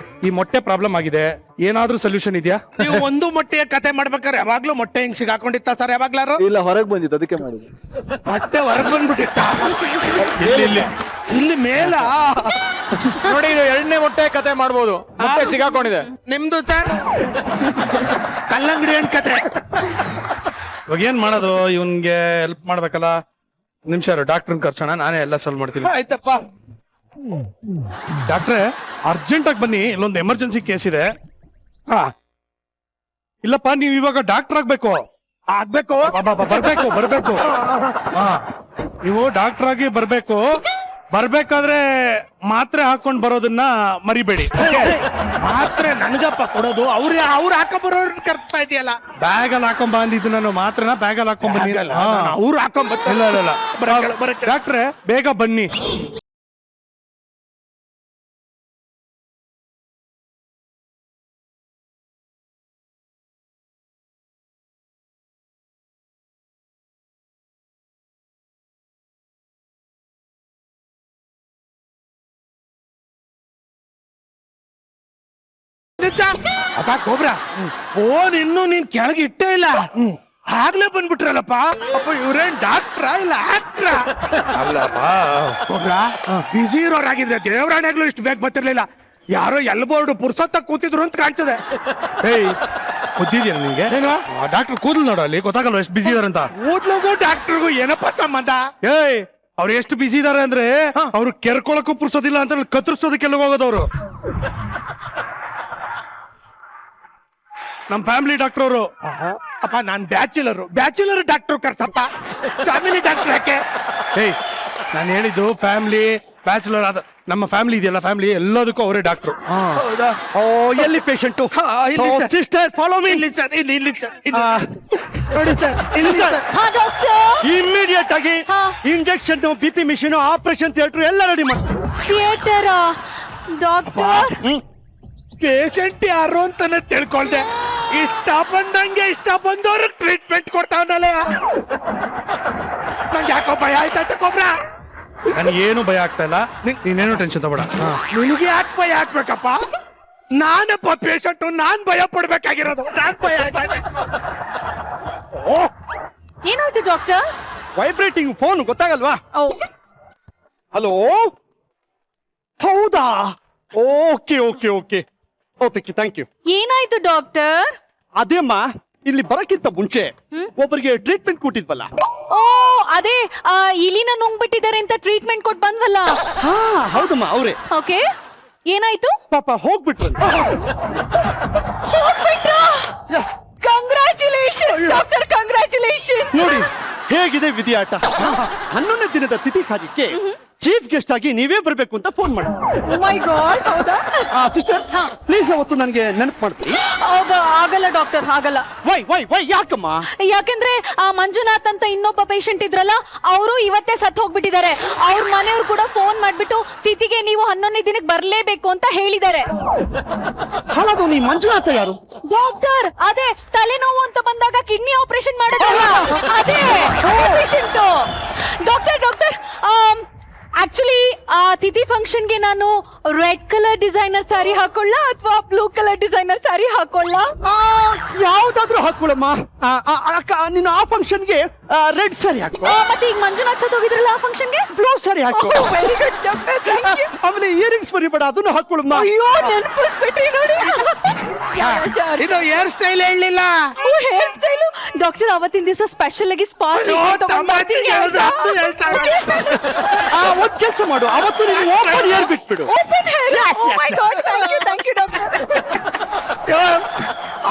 ಈ ಮೊಟ್ಟೆ ಪ್ರಾಬ್ಲಮ್ ಆಗಿದೆ, ಏನಾದ್ರೂ ಸೊಲ್ಯೂಷನ್ ಇದೆಯಾ? ನೀವು ಒಂದು ಮೊಟ್ಟೆಯ ಕತೆ ಮಾಡ್ಬೇಕಾದ್ರೆ ಯಾವಾಗ್ಲೂ ಮೊಟ್ಟೆ ಹಿಂಗ್ ಸಿಗಾಕೊಂಡಿತ್ತ ಸರ್? ಯಾವಾಗ್ಲಾರು ಇಲ್ಲ, ಹೊರಗೆ ಬಂದಿತ್ತು, ಅದಕ್ಕೆ ಮಾಡಿದ್ವಿ. ಮೊಟ್ಟೆ ಹೊರಗ್ ಬಂದ್ಬಿಟ್ಟಿತ್ತ? ಇಲ್ಲಿ ಮೇಲ ನೋಡಿ, ಇದು 2ನೇ ಮೊಟ್ಟೆ ಕತೆ ಮಾಡ್ಬೋದು. ಮೊಟ್ಟೆ ಸಿಗಾಕೊಂಡಿದೆ. ನಿಮ್ದು ಸರ್ ಕಲ್ಲಂಗಡಿ ಹಣ್ಣು ಕತೆ. ಇವಾಗ ಏನ್ ಮಾಡೋದು? ಇವನ್ಗೆ ಹೆಲ್ಪ್ ಮಾಡ್ಬೇಕಲ್ಲ. ನಿಮಿಷ, ಡಾಕ್ಟರ್ ಕರ್ಸೋಣ, ನಾನೇ ಎಲ್ಲ ಸಾಲ್ವ್ ಮಾಡ್ತೀನಿ. ಆಯ್ತಪ್ಪ. ಡಾಕ್ಟ್ರೆ, ಅರ್ಜೆಂಟ್ ಆಗಿ ಬನ್ನಿ, ಇಲ್ಲೊಂದು ಎಮರ್ಜೆನ್ಸಿ ಕೇಸ್ ಇದೆ. ಇಲ್ಲಪ್ಪ, ನೀವ್ ಇವಾಗ ಡಾಕ್ಟರ್ ಆಗ್ಬೇಕು. ಬರ್ಬೇಕು. ನೀವು ಡಾಕ್ಟರ್ ಆಗಿ ಬರ್ಬೇಕು. ಬರ್ಬೇಕಾದ್ರೆ ಮಾತ್ರೆ ಹಾಕೊಂಡ್ ಬರೋದನ್ನ ಮರಿಬೇಡಿ. ಮಾತ್ರೆ ನನ್ಗಪ್ಪ ಕೊಡೋದು? ಅವ್ರು ಹಾಕೊಂಬರೋರ್ನ ಕರ್ಸ್ತಾ ಇದೆಯಲ್ಲ. ಬ್ಯಾಗ್ ಅಲ್ಲಿ ಹಾಕೊಂಡ್ ಬಂದಿದ್ದು ನಾನು ಮಾತ್ರನ ಬ್ಯಾಗ್ ಅಲ್ಲಿ ಹಾಕೊಂಡ್ ಬಂದಿ. ಅವ್ರು ಹಾಕೊಂಡ್ ಇಲ್ಲ. ಡಾಕ್ಟ್ರೆ, ಬೇಗ ಬನ್ನಿ. ಅಪ್ಪ ಕೋಬ್ರಾ, ಫೋನ್ ಇನ್ನೂ ನೀನ್ ಕೆಳಗೆ ಇಟ್ಟೇ ಇಲ್ಲ, ಆಗ್ಲೇ ಬಂದ್ಬಿಟ್ರಲ್ಲಪ್ಪ. ಅಪ್ಪ, ಇವ್ರೇನ್ ಡಾಕ್ಟ್ರಾ ಇಲ್ಲ ಆಕ್ಟ್ರಾ? ಅಲ್ಲಪ್ಪ ಕೋಬ್ರಾ, ಬಿಸಿ ಇರೋರಾಗಿದ್ರೆ ದೇವರಾಣೆಗ್ಲು ಇಷ್ಟು ಬೇಗ ಬರ್ತಿರ್ಲಿಲ್ಲ. ಯಾರೋ ಎಲ್ಬೋರ್ಡ್ ಪುರ್ಸೊತ್ತ ಕೂತಿದ್ರು ಅಂತ ಕಾಣ್ತದೆ. ಏಯ್, ಗೊತ್ತಿದ್ಯಾ ನಿನ್ಗೆ? ಡಾಕ್ಟರ್ ಕೂದಲು ನೋಡು, ಅಲ್ಲಿ ಗೊತ್ತಾಗಲ್ವ ಎಷ್ಟು ಬಿಸಿ ಇದಾರೆ ಅಂತ. ಕೂದ್ಲಿಗೂ ಡಾಕ್ಟರ್ಗೂ ಏನಪ್ಪ ಸಂಬಂಧ? ಏಯ್, ಅವ್ರು ಎಷ್ಟು ಬಿಸಿ ಇದಾರೆ ಅಂದ್ರೆ ಅವ್ರು ಕೆರ್ಕೊಳಕ್ಕೂ ಪುರ್ಸೋದಿಲ್ಲ ಅಂತ ಕತ್ತರಿಸೋದಕ್ಕೆಲ್ಲ ಹೋಗೋದವ್ರು. ನಮ್ ಫ್ಯಾಮಿಲಿ ಡಾಕ್ಟರ್ ಅವರು. ಅಪ್ಪ, ನಾನ್ ಬ್ಯಾಚುಲರ್ ಡಾಕ್ಟರ್ ಕರ್ಸಪ್ಪ, ಫ್ಯಾಮಿಲಿ ಡಾಕ್ಟರ್ ಯಾಕೆ? ಏಯ್, ನಾನು ಹೇಳಿದ್ದು ಫ್ಯಾಮಿಲಿ ಬ್ಯಾಚುಲರ್ ಆದ ನಮ್ಮ ಫ್ಯಾಮಿಲಿ ಇದೆಯಲ್ಲ, ಫ್ಯಾಮಿಲಿ ಎಲ್ಲದಕ್ಕೂ ಅವರೇ ಡಾಕ್ಟ್ರು. ಎಲ್ಲಿ ಪೇಷಂಟು? Sister, follow me. ಇಲ್ಲಿ ಸರ್, ಇಲ್ಲಿ ಸರ್, ನೋಡಿ ಸರ್, ಇಲ್ಲಿ ಸರ್. ಇಮಿಡಿಯೇಟ್ ಆಗಿ injection, BP machine, operation theatre ಎಲ್ಲ ರೆಡಿ ಮಾಡಿ. ಥಿಯೇಟರ್ ಡಾಕ್ಟರ್, ಪೇಷಂಟ್ ಯಾರು ಅಂತಾನೆ ತಿಳ್ಕೊಳ್ದೆ. ಇಷ್ಟ ಬಂದವ್ರಿಗೆ ಟ್ರೀಟ್ಮೆಂಟ್ ಕೊಡ್ತಾವನಲ್ಲ. ನಂಗೆ ಯಾಕೋ ಭಯ ಆಯ್ತಾಯ್ತ ಕೋಬ್ರಾ. ನನಗೇನು ಭಯ ಆಗ್ತಾ ಇಲ್ಲ, ನೀನೇನು ಟೆನ್ಷನ್ ತಗೋಬೇಡ. ನಿನಗೆ ಯಾಕೆ ಭಯ ಆಗ್ಬೇಕಪ್ಪ? ನಾನಪ್ಪ ಪೇಷಂಟ್, ನಾನ್ ಭಯ ಪಡ್ಬೇಕಾಗಿರೋದು. ನಾನ್ ಭಯ ಏನಾಯ್ತು ಡಾಕ್ಟರ್? ವೈಬ್ರೇಟಿಂಗ್ ಫೋನ್ ಗೊತ್ತಾಗಲ್ವಾ? ಹಲೋ, ಹೌದಾ? Okay okay okay okay, thank you. ಏನಾಯ್ತು ಡಾಕ್ಟರ್? ಅದೇಮ್ಮ, ಇಲ್ಲಿ ಬರಕ್ಕಿಂತ ಮುಂಚೆ ಒಬ್ಬರಿಗೆ ಟ್ರೀಟ್ಮೆಂಟ್ ಕೊಟ್ಟಿದ್ವಲ್ಲ. ಓ ಅದೇ ಇಲಿನ ನುಂಗ್ಬಿಟ್ಟಿದ್ದಾರೆ ಅಂತ ಟ್ರೀಟ್ಮೆಂಟ್ ಕೊಟ್ಟು ಬಂದ್ವಲ್ಲ. ಹಾ ಹೌದಮ್ಮ, ಅವ್ರೆ. ಓಕೆ, ಏನಾಯ್ತು? ಪಾಪ ಹೋಗ್ಬಿಟ್ರು. Congratulation doctor, congratulation. ನೋಡಿ ಹೇಗಿದೆ ವಿಧಿಯಾಟ. 11ನೇ ದಿನದ ತಿಥಿ ಕಾರ್ಯಕ್ಕೆ ಚೀಫ್ ಗೆಸ್ಟ್ ಆಗಿ ನೀವೇ ಬರ್ಬೇಕು ಅಂತ ಫೋನ್ ಮಾಡಿ. ಮೈ ಗಾಡ್, ಹೌದಾ? ಸಿಸ್ಟರ್ ಪ್ಲೀಸ್ ಅವತ್ತು ನನಗೆ ನೆನಪು ಮಾಡ್ತೀವಿ. ಆಗಲ್ಲ ಡಾಕ್ಟರ್, ಆಗಲ್ಲ. ವೈ ವೈ ವೈ ಯಾಕಮ್ಮ? ಯಾಕಂದ್ರೆ ಆ ಮಂಜುನಾಥ್ ಅಂತ ಇನ್ನೊಬ್ಬ ಪೇಷಂಟ್ ಇದ್ರಲ್ಲ, ಅವರು ಇವತ್ತೇ ಸತ್ತು ಹೋಗ್ಬಿಟ್ಟಿದ್ದಾರೆ. ಅವ್ರ ಮನೆಯವ್ರು ಕೂಡ ಫೋನ್ ಮಾಡ್ಬಿಟ್ಟು ತಿಥಿಗೆ ನೀವು 11ನೇ ದಿನಕ್ಕೆ ಬರ್ಲೇಬೇಕು ಅಂತ ಹೇಳಿದ್ದಾರೆ. ಹಾಳಾದ ನೀ ಮಂಜುನಾಥ ಯಾರು? ಡಾಕ್ಟರ್, ಅದೇ ತಲೆನೋವು ಅಂತ ಬಂದಾಗ ಕಿಡ್ನಿ ಆಪರೇಷನ್ ಮಾಡೋದಲ್ಲ, ಅದೇ ಪೇಷಂಟ್. ಡಾಕ್ಟರ್ ಡಾಕ್ಟರ್ ಆಕ್ಚುಲಿ ಆ ತಿಥಿ ಫಂಕ್ಷನ್ಗೆ ನಾನು ರೆಡ್ ಕಲರ್ ಡಿಸೈನರ್ ಸ್ಯಾರಿ ಹಾಕೊಳ್ಳ ಅಥವಾ ಬ್ಲೂ ಕಲರ್ ಡಿಸೈನರ್ ಸ್ಯಾರಿ ಹಾಕೊಳ್ಳ? ಯಾವ್ದಾದ್ರು ಹಾಕೊಳ್ಳಮ್ಮ. ನೀನು ಆ ಫಂಕ್ಷನ್ಗೆ ರೆಡ್ ಸಾರಿ ಹಾಕೋ. ಮತ್ತೆ ಈಗ ಮಂಜುನಾಥ್ ಹೋಗಿದ್ರಲ್ಲ ಆ ಫಂಕ್ಷನ್ಗೆ ಬ್ಲೂ ಸಾರಿ ಹಾಕೋ. Very good doctor, thank you. ಆಮೇಲೆ ಇಯರಿಂಗ್ಸ್ ಬರಿಬೇಡ, ಅದನ್ನು ಹಾಕೊಳ್ಳಮ್ಮ. ಅಯ್ಯೋ ನೆನಪಿಸ್ಬಿಟ್ರಿ ನೋಡಿ. ಇದು ಹೇರ್ ಸ್ಟೈಲ್ ಹೇಳಲಿಲ್ಲ. ಹೇರ್ ಸ್ಟೈಲ್ ಡಾಕ್ಟರ್ ಅವತ್ತಿನ ದಿವಸ ಸ್ಪೆಷಲ್ ಆಗಿ ಸ್ಪಾ ಒಂದ್ ಕೆಲಸ ಮಾಡು, ಅವತ್ತು ನೀನು ಓಪನ್ ಹೇರ್ ಬಿಟ್ಬಿಡು. Open hair. Oh my God, thank you doctor.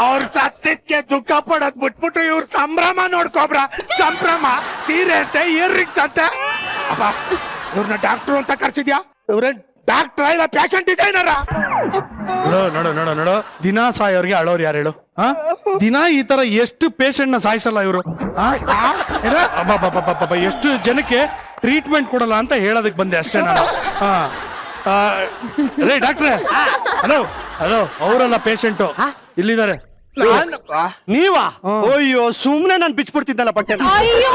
ಅವ್ರ ಸತ್ಯಕ್ಕೆ ದುಃಖ ಪಡೋದ್ ಬಿಟ್ಬಿಟ್ಟು ಇವ್ರ ಸಂಭ್ರಮ ನೋಡ್ಕೊಬ್ರ. ಸಂಭ್ರಮ, ಸೀರೆ ಅಂತೆ, ಇಯರ್ ರಿಂಗ್ಸ್ ಅಂತೆ. ಅಪ್ಪ, ಇವ್ರನ್ನ ಡಾಕ್ಟರ್ ಅಂತ ಕರ್ಸಿದ್ಯಾ? ಇವ್ರ ಡಾಕ್ಟರ್ ಇಲ್ಲ ಪೇಷಂಟ್ ಡಿಸೈನರ. ನೋಡು ನೋಡು ನೋಡು, ದಿನ ಸಾಯೋರ್ಗೆ ಅಳೋರು ಯಾರು ಹೇಳು? ದಿನ ಈ ತರ ಎಷ್ಟು ಪೇಷಂಟ್ ನ ಸಾಯಿಸಲ್ಲ ಇವರು. ಎಷ್ಟು ಜನಕ್ಕೆ ಟ್ರೀಟ್ಮೆಂಟ್ ಕೊಡಲ್ಲ ಅಂತ ಹೇಳೋದಕ್ಕೆ ಬಂದೆ ಅಷ್ಟೇ ನಾನು. ರೇ ಡಾಕ್ಟ್ರೆ, ಹಲೋ ಹಲೋ, ಅವರಲ್ಲ ಪೇಷಂಟು, ಇಲ್ಲಿದ್ದಾರೆ. ನೀವಾ? ಅಯ್ಯೋ, ಸುಮ್ನೆ ನಾನು ಬಿಚ್ಬಿಡ್ತಿದ್ದಲ್ಲ ಬಟ್ಟೆ. ಅಯ್ಯೋ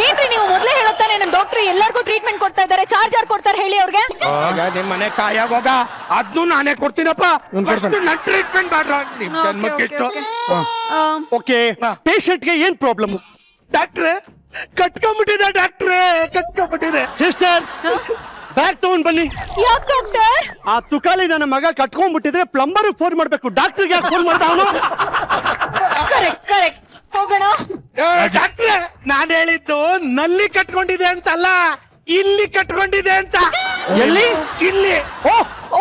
ಏನ್ರಿ ನೀವು ಮೊದಲೇ ಹೇಳುತ್ತಾನೆ ನಮ್ ಡಾಕ್ಟರ್ ಎಲ್ಲರಿಗೂ ಟ್ರೀಟ್ಮೆಂಟ್ ಕೊಡ್ತಾ ಇದ್ದಾರೆ, ಚಾರ್ಜ್ ಯಾರು ಕೊಡ್ತಾರೆ ಹೇಳಿ ಅವ್ರಿಗೆ? ನಿಮ್ ಮನೆ ಕಾಯಾಗೋಗ ಅದನ್ನು ನಾನೇ ಕೊಡ್ತೀನಪ್ಪ. ನನ್ ಟ್ರೀಟ್ಮೆಂಟ್ ಮಾಡ್ರ ನಿಮ್ ಜನ್ಮಕ್ಕಿಷ್ಟು. ಓಕೆ, ಪೇಷಂಟ್ಗೆ ಏನ್ ಪ್ರಾಬ್ಲಮ್? ಡಾಕ್ಟ್ರೆ ಕಟ್ಕೊಂಡ್ಬಿಟ್ಟಿದೆ, ಡಾಕ್ಟ್ರೆ ಕಟ್ಕೊಂಡ್ಬಿಟ್ಟಿದೆ. ಸಿಸ್ಟರ್ ಬ್ಯಾಗ್ ತಗೊಂಡ್ ಬನ್ನಿ. ಯಾಕೆ ಡಾಕ್ಟರ್? ಆ ತುಕಾಲಿ ನನ್ನ ಮಗ ಕಟ್ಕೊಂಡ್ಬಿಟ್ಟಿದ್ರೆ ಪ್ಲಂಬರ್ ಫೋನ್ ಮಾಡ್ಬೇಕು, ಡಾಕ್ಟರ್ಗೆ ಯಾಕೆ ಫೋನ್ ಮಾಡ್ದ ಅವನು? ಕರೆಕ್ಟ್ ಕರೆಕ್ಟ್, ಹೋಗೋಣ. ಡಾಕ್ಟ್ರೆ, ನಾನ್ ಹೇಳಿದ್ದು ನಲ್ಲಿ ಕಟ್ಕೊಂಡಿದೆ ಅಂತಲ್ಲ, ಇಲ್ಲಿ ಕಟ್ಕೊಂಡಿದೆ ಅಂತ. ಎಲ್ಲಿ? ಇಲ್ಲಿ.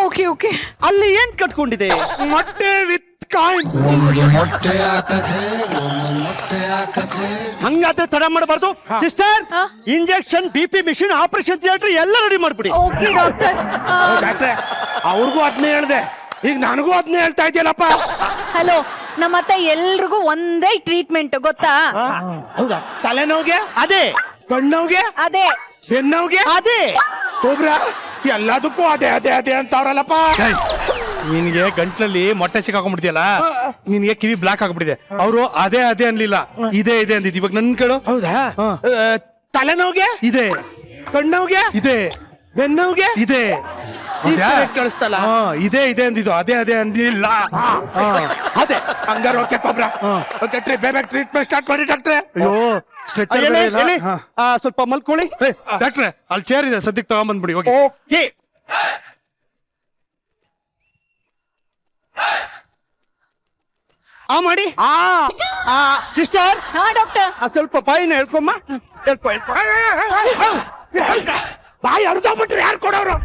ಓಕೆ ಓಕೆ, ಅಲ್ಲಿ ಏನ್ ಕಟ್ಕೊಂಡಿದೆ? ಮೊಟ್ಟೆ ವಿತ್ ಕಾಯಿನ್. ಹಂಗಾದ್ರೆ ತಡ ಮಾಡಬಾರ್ದು. Sister, injection, BP machine, operation theatre ಎಲ್ಲ ರೆಡಿ ಮಾಡ್ಬಿಡಿ. Okay doctor. ಡಾಕ್ಟ್ರೆ, ಅವ್ರಿಗೂ ಅದನ್ನೇ ಹೇಳ್ದೆ, ಈಗ ನನಗೂ ಅದನ್ನೇ ಹೇಳ್ತಾ ಇದೆಯಲ್ಲಪ್ಪ. ಹಲೋ, ನಮ್ಮ ಹತ್ರ ಎಲ್ರಿಗೂ ಒಂದೇ ಟ್ರೀಟ್ಮೆಂಟ್ ಗೊತ್ತಾ? ಹೌದಾ? ತಲೆನೋವಿಗೆ ಅದೇ, ಕಣ್ಣೋವಿಗೆ ಅದೇ, ಬೆನ್ನೋವಿಗೆ ಅದೇ, ಕೊಬ್ರ ಎಲ್ಲದಕ್ಕೂ ಅದೇ ಅದೇ ಅದೇ ಅಂತವ್ರಲ್ಲಪ್ಪ. ನಿನ್ಗೆ ಗಂಟ್ಲಲ್ಲಿ ಮೊಟ್ಟೆ ಸಿಕ್ಕಾಕೊಂಡ್ಬಿಡ್ತೀಯಲ್ಲ, ನಿನ್ಗೆ ಕಿವಿ ಬ್ಲಾಕ್ ಆಗ್ಬಿಟ್ಟಿದೆ. ಅವರು ಅದೇ ಅದೇ ಅನ್ಲಿಲ್ಲ, ಇದೇ ಇದೆ ಅಂದಿದ್. ಇವಾಗ ನನ್ ಕೇಳು. ಹೌದಾ? ತಲೆನೋವಿಗೆ ಇದೆ, ಕಣ್ಣೋವಿಗೆ ಇದೆ, ಬೆನ್ನೋವಿಗೆ ಇದೆ, ಕಳಿಸ್ತಲ್ಲ. ಇದೇ ಇದೆ ಅಂದಿದ್ದು, ಅದೇ ಅದೇ ಅಂದಿಲ್ಲ. ಅದೇ ಹಂಗಾರ ಓಕೆ ಕೊಬ್ರ. ಓಕೆ, ಬೇಗ ಟ್ರೀಟ್ಮೆಂಟ್ ಸ್ಟಾರ್ಟ್ ಮಾಡಿ ಡಾಕ್ಟ್ರೆ. ಅಯ್ಯೋ, ಸ್ಟ್ರೆಚರ್ ಸ್ವಲ್ಪ ಮಲ್ಕೊಳ್ಳಿ. ಡಾಕ್ಟ್ರೆ, ಅಲ್ಲಿ ಚೇರ್ ಇದೆ, ಸದ್ಯಕ್ಕೆ ತಗೊಂಡ್ಬಂದ್ಬಿಡಿ. ಹೋಗಿ. ಓಕೆ. ಮಾಡಿ. ಸಿಸ್ಟರ್, ಹಾ ಡಾಕ್ಟರ್. ಸ್ವಲ್ಪ ಬಾಯಿನ ಹೇಳ್ಕೊಮ್ಮ. ಹೇಳ್ಕೊ ಹೇಳ್ಕೊ. ಬಾಯಿ ಅರ್ಧಬಿಟ್ರೆ ಯಾರು ಕೊಡೋರು?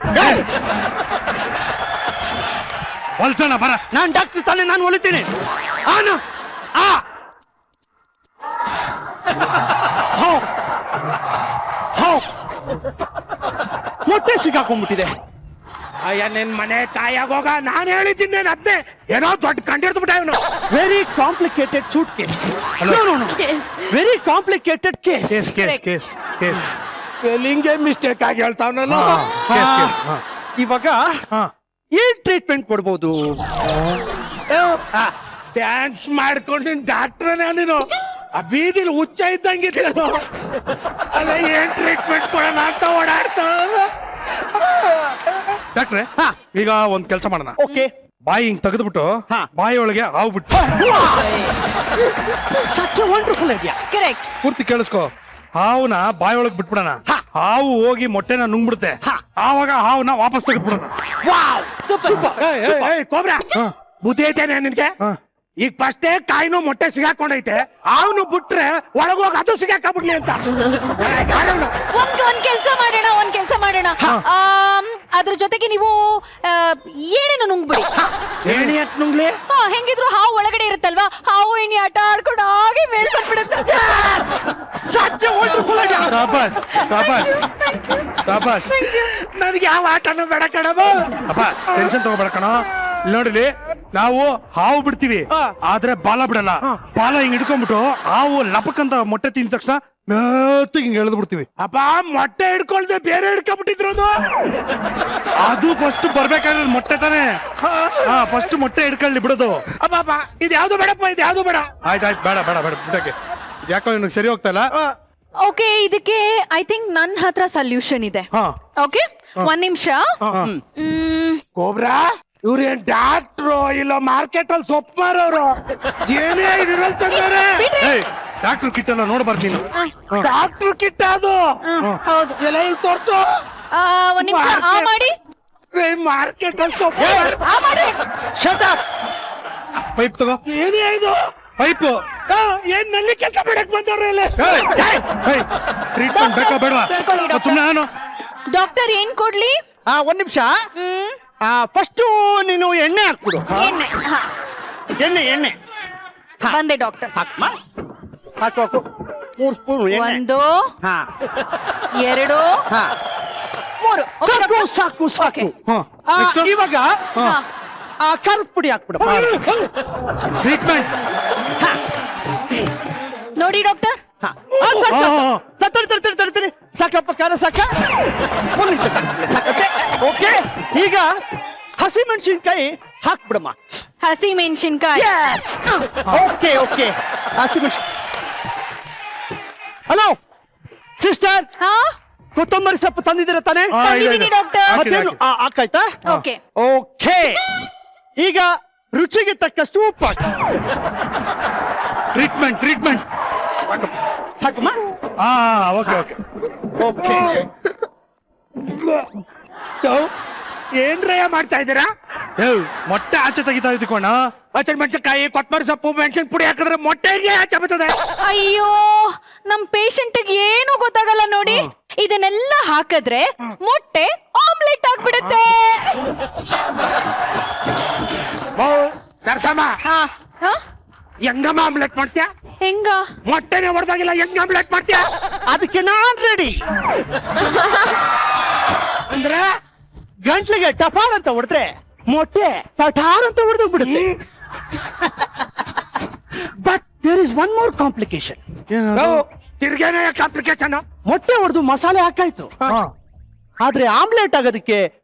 ಹೊಲ್ಸೋಣ ಬರ. ನಾನ್ ಡಾಕ್ಟರ್ ತಾನೆ, ನಾನು ಹೊಲಿತೀನಿ. ಮೊಟ್ಟೆ ಸಿಕ್ಕಾಕೊಂಡ್ಬಿಟ್ಟಿದೆ. ಅಯ್ಯ, ನಿನ್ ಮನೆ ತಾಯಾಗೋಗ ನಾನು ಹೇಳಿದ್ದೀನಿ, ಅದ್ನೇ ಏನೋ ದೊಡ್ಡ ಕಂಡಿಡ್ದು ಬಿಟ್ಟ ಇವನು. Very complicated suitcase. Very complicated case. Case case case case spelling mistake ಆಗಿ ಹೇಳ್ತಾವನಲ್ಲ. ಇವಾಗ ಏನ್ ಟ್ರೀಟ್ಮೆಂಟ್ ಕೊಡ್ಬೋದು? ಡ್ಯಾನ್ಸ್ ಮಾಡ್ಕೊಂಡು ಡಾಕ್ಟ್ರನೇ ನೀನು, ಆ ಬೀದಿಲಿ ಹುಚ್ಚ ಇದ್ದಂಗಿದ್ದೀರ. ಅಲ್ಲ, ಏನ್ ಟ್ರೀಟ್ಮೆಂಟ್ ಕೊಡೋಣ ಅಂತ ಓಡಾಡ್ತಾವ. ಡಾಕ್ಟ್ರೆ, ಈಗ ಒಂದ್ ಕೆಲಸ ಮಾಡೋಣ. ಓಕೆ, ಬಾಯಿ ಹಿಂಗ್ ತೆಗೆದ್ಬಿಟ್ಟು ಬಾಯಿ ಒಳಗೆ ಹಾವು ಬಿಟ್ಟು ಸಚ್ ವಂಡರ್ಫುಲ್ ಐಡಿಯಾ. ಕರೆಕ್ಟ್. ಪೂರ್ತಿ ಕೇಳಿಸ್ಕೊ. ಹಾವುನ ಬಾಯಿ ಒಳಗ್ ಬಿಟ್ಬಿಡೋಣ, ಹಾವು ಹೋಗಿ ಮೊಟ್ಟೆನ ನುಂಗ್ಬಿಡುತ್ತೆ, ಆವಾಗ ಹಾವುನ ವಾಪಸ್ ತೆಗೆದ್ಬಿಡೋಣ. Wow super. ಕೋಬ್ರಾ ಬುದ್ಧಿ ಐತೇನೆ ನಿನ್ಗೆ? ಈಗ ಫಸ್ಟೇ ಕಾಯಿನೂ ಮೊಟ್ಟೆ ಸಿಗಾಕೊಂಡೈತೆ, ಅವನು ಬಿಟ್ರೆ ಒಳಗೋಗಿ ಅದು ಸಿಗಾಕೊಂಡ್ಬಿಡ್ಲಿ ಅಂತ. ಒಂದ್ ಕೆಲ್ಸ ಮಾಡೋಣ. ಅದ್ರ ಜೊತೆಗೆ ನೀವು ಏನೇನು ನುಂಗ್ಬಿಡಿ. ಏಣಿ ಯಾಕೆ ನುಂಗ್ಲಿ? ಹೆಂಗಿದ್ರು ಹಾವು ಒಳಗಡೆ ಇರುತ್ತಲ್ವಾ, ಹಾವು ಎಣ್ಣೆ ಆಟ ಆಡ್ಕೊಂಡು ಹಾಗೆ ಮೇಲ್ಕೊಂಡ್ಬಿಡುತ್ತೆ. ಶಾಬಾಸ್ ಶಾಬಾಸ್ ಶಾಬಾಸ್. ನನಗೆ ಯಾವ ಆಟನೂ ಬೇಡ ಕಣವ. ಅಪ್ಪ ಟೆನ್ಷನ್ ತಗೋಬೇಡ ಕಣ. ನೋಡಿಲಿ, ನಾವು ಹಾವು ಬಿಡ್ತೀವಿ ಆದ್ರೆ ಬಾಲ ಬಿಡಲ್ಲ. ಬಾಲ ಹಿಂಗ್ ಹಿಡ್ಕೊಂಡ್ಬಿಟ್ಟು ಹಾವು ಲಪಕ್ಕಂತ ಮೊಟ್ಟೆ ತಿಂದ ತಕ್ಷಣ ಮೇತ್ತು ಹಿಂಗ್ ಎಳೆದು ಬಿಡ್ತೀವಿ. ಅಪ್ಪ ಮೊಟ್ಟೆ ಹಿಡ್ಕೊಳ್ದೆ ಬೇರೆ ಹಿಡ್ಕೊಂಡ್ಬಿಟ್ಟಿದ್ರು ಅದು ಫಸ್ಟ್ ಬರ್ಬೇಕಾದ್ರೆ ಮೊಟ್ಟೆ ತಾನೆ. ಫಸ್ಟ್ ಮೊಟ್ಟೆ ಹಿಡ್ಕೊಳ್ಳಿ ಬಿಡೋದು. ಅಪ್ಪ ಇದು ಯಾವ್ದು ಬೇಡಪ್ಪ, ಇದು ಯಾವ್ದು ಬೇಡ. ಆಯ್ತಾಯ್ತು, ಬೇಡ ಬೇಡ ಬೇಡ ಬಿಡಕ್ಕೆ. ಯಾಕೋ ನಿನಗೆ ಸರಿ ಹೋಗ್ತಾ ಇಲ್ಲ. ಓಕೆ, ಇದಕ್ಕೆ ಐ ಥಿಂಕ್ ನನ್ನ ಹತ್ರ ಸೊಲ್ಯೂಷನ್ ಇದೆ. ಓಕೆ, ಒಂದ್ ನಿಮಿಷ. ಕೋಬ್ರಾ ಇವ್ರೇನ್ ಡಾಕ್ಟ್ರು ಇಲ್ಲ ಮಾರ್ಕೆಟ್ ಅಲ್ಲಿ ಸೊಪ್ಪು ಮಾರೋರು? ಏನೇ ಇದ್ರಲ್ಲಿ ತಂದಾರೆ? ಡಾಕ್ಟರ್ ಕಿಟ್ ಎಲ್ಲ ನೋಡ್ಬಾರ್ದು ನೀನು. ಡಾಕ್ಟರ್ ಕಿಟ್ ಅದು ಎಲ್ಲ ಇಲ್ಲಿ ತೋರ್ಸು. ಒಂದ್ ನಿಮಿಷ ಮಾಡಿ. ಮಾರ್ಕೆಟ್ ಅಲ್ಲಿ ಸೊಪ್ಪು ಪೈಪ್ ತಗೋ. ಏನೇ ಇದು ಪೈಪು ಏನ್ ನಲ್ಲಿ ಕೆಲಸ ಮಾಡಕ್ ಬಂದವ್ರೆ ಇಲ್ಲ? ಟ್ರೀಟ್ಮೆಂಟ್ ಬೇಕಾ ಬೇಡವಾ? ಸುಮ್ಮನೆ ನಾನು ಡಾಕ್ಟರ್ ಏನ್ ಕೊಡ್ಲಿ? ಒಂದ್ ನಿಮಿಷ. ಫಸ್ಟ್ ನೀನು ಎಣ್ಣೆ ಹಾಕ್ಬಿಡು. ಎಣ್ಣೆ ಎಣ್ಣೆ ಎಣ್ಣೆ ಬಂದೆ ಡಾಕ್ಟರ್. ಹಾಕು ಹಾಕು 3 ಸ್ಪೂನ್ ಎಣ್ಣೆ. 1 2 3. ಸಾಕು ಸಾಕು ಸಾಕು. ಇವಾಗ ಖಾರದ ಪುಡಿ ಹಾಕ್ಬಿಡು. ಟ್ರೀಟ್ಮೆಂಟ್ ನೋಡಿ ಡಾಕ್ಟರ್. ಸಾಕಪ್ಪ, ಖಾರ ಸಾಕ. ಸಾಕತ್ತೆ. ಓಕೆ, ಈಗ ಹಸಿ ಮೆಣಸಿನ್ಕಾಯಿ ಹಾಕ್ಬಿಡಮ್ಮ. ಹಸಿ ಮೆಣಸಿನ್ಕಾಯಿ. ಓಕೆ ಓಕೆ, ಹಸಿ ಮೆಣಸಿನ. ಹಲೋ ಸಿಸ್ಟರ್, ಕೊತ್ತಂಬರಿ ಸೊಪ್ಪು ತಂದಿದ್ದೀರ ತಾನೆ? ಡಾಕ್ಟರ್. ಮತ್ತೇನು ಹಾಕಾಯ್ತಾ? ಓಕೆ ಓಕೆ, ಈಗ ರುಚಿಗೆ ತಕ್ಕಷ್ಟು ಉಪ್ಪು ಹಾಕಿ. ಟ್ರೀಟ್ಮೆಂಟ್ ಟ್ರೀಟ್ಮೆಂಟ್ ಹಾಕಮ್ಮ. Okay okay okay. ಏನ್ರಯ್ಯ ಮಾಡ್ತಾ ಇದ್ದೀರಾ? ಮೊಟ್ಟೆ ಆಚೆ ತೆಗಿತಾ ಇದ್ಕೋಣ. ಮೆಣಸಿನಕಾಯಿ, ಕೊತ್ತಂಬರಿ ಸೊಪ್ಪು, ಮೆಣಸಿನ ಪುಡಿ ಹಾಕಿದ್ರೆ ಮೊಟ್ಟೆಗೆ ಆಚೆ ಬರ್ತದೆ. ಅಯ್ಯೋ, ನಮ್ ಪೇಷಂಟ್ ಏನು ಗೊತ್ತಾಗಲ್ಲ ನೋಡಿ. ಇದನ್ನೆಲ್ಲ ಹಾಕಿದ್ರೆ ಮೊಟ್ಟೆ ಆಮ್ಲೆಟ್ ಆಗ್ಬಿಡುತ್ತೆ. ಹೆಂಗಮ್ಮ ಆಮ್ಲೆಟ್ ಮಾಡ್ತೀಯ? ಹೆಂಗ? ಮೊಟ್ಟೆನೆ ಹೊಡೆದಾಗಿಲ್ಲ, ಹೆಂಗ್ ಆಮ್ಲೆಟ್ ಮಾಡ್ತೀಯ? ಅದಕ್ಕೆ ನಾನ್ ರೆಡಿ. ಅಂದ್ರೆ ಗಂಟ್ಲಿಗೆ ಟಫಾರ್ ಅಂತ ಹೊಡೆದ್ರೆ ಮೊಟ್ಟೆ ಪಠಾರ್ ಅಂತ ಹೊಡೆದೋಗ್ಬಿಡುತ್ತೆ. But there is one more complication. ತಿರ್ಗೇನೆ ಕಾಂಪ್ಲಿಕೇಶನ್. ಮೊಟ್ಟೆ ಹೊಡೆದು ಮಸಾಲೆ ಹಾಕಾಯ್ತು, ಆದ್ರೆ ಆಮ್ಲೆಟ್ ಆಗೋದಕ್ಕೆ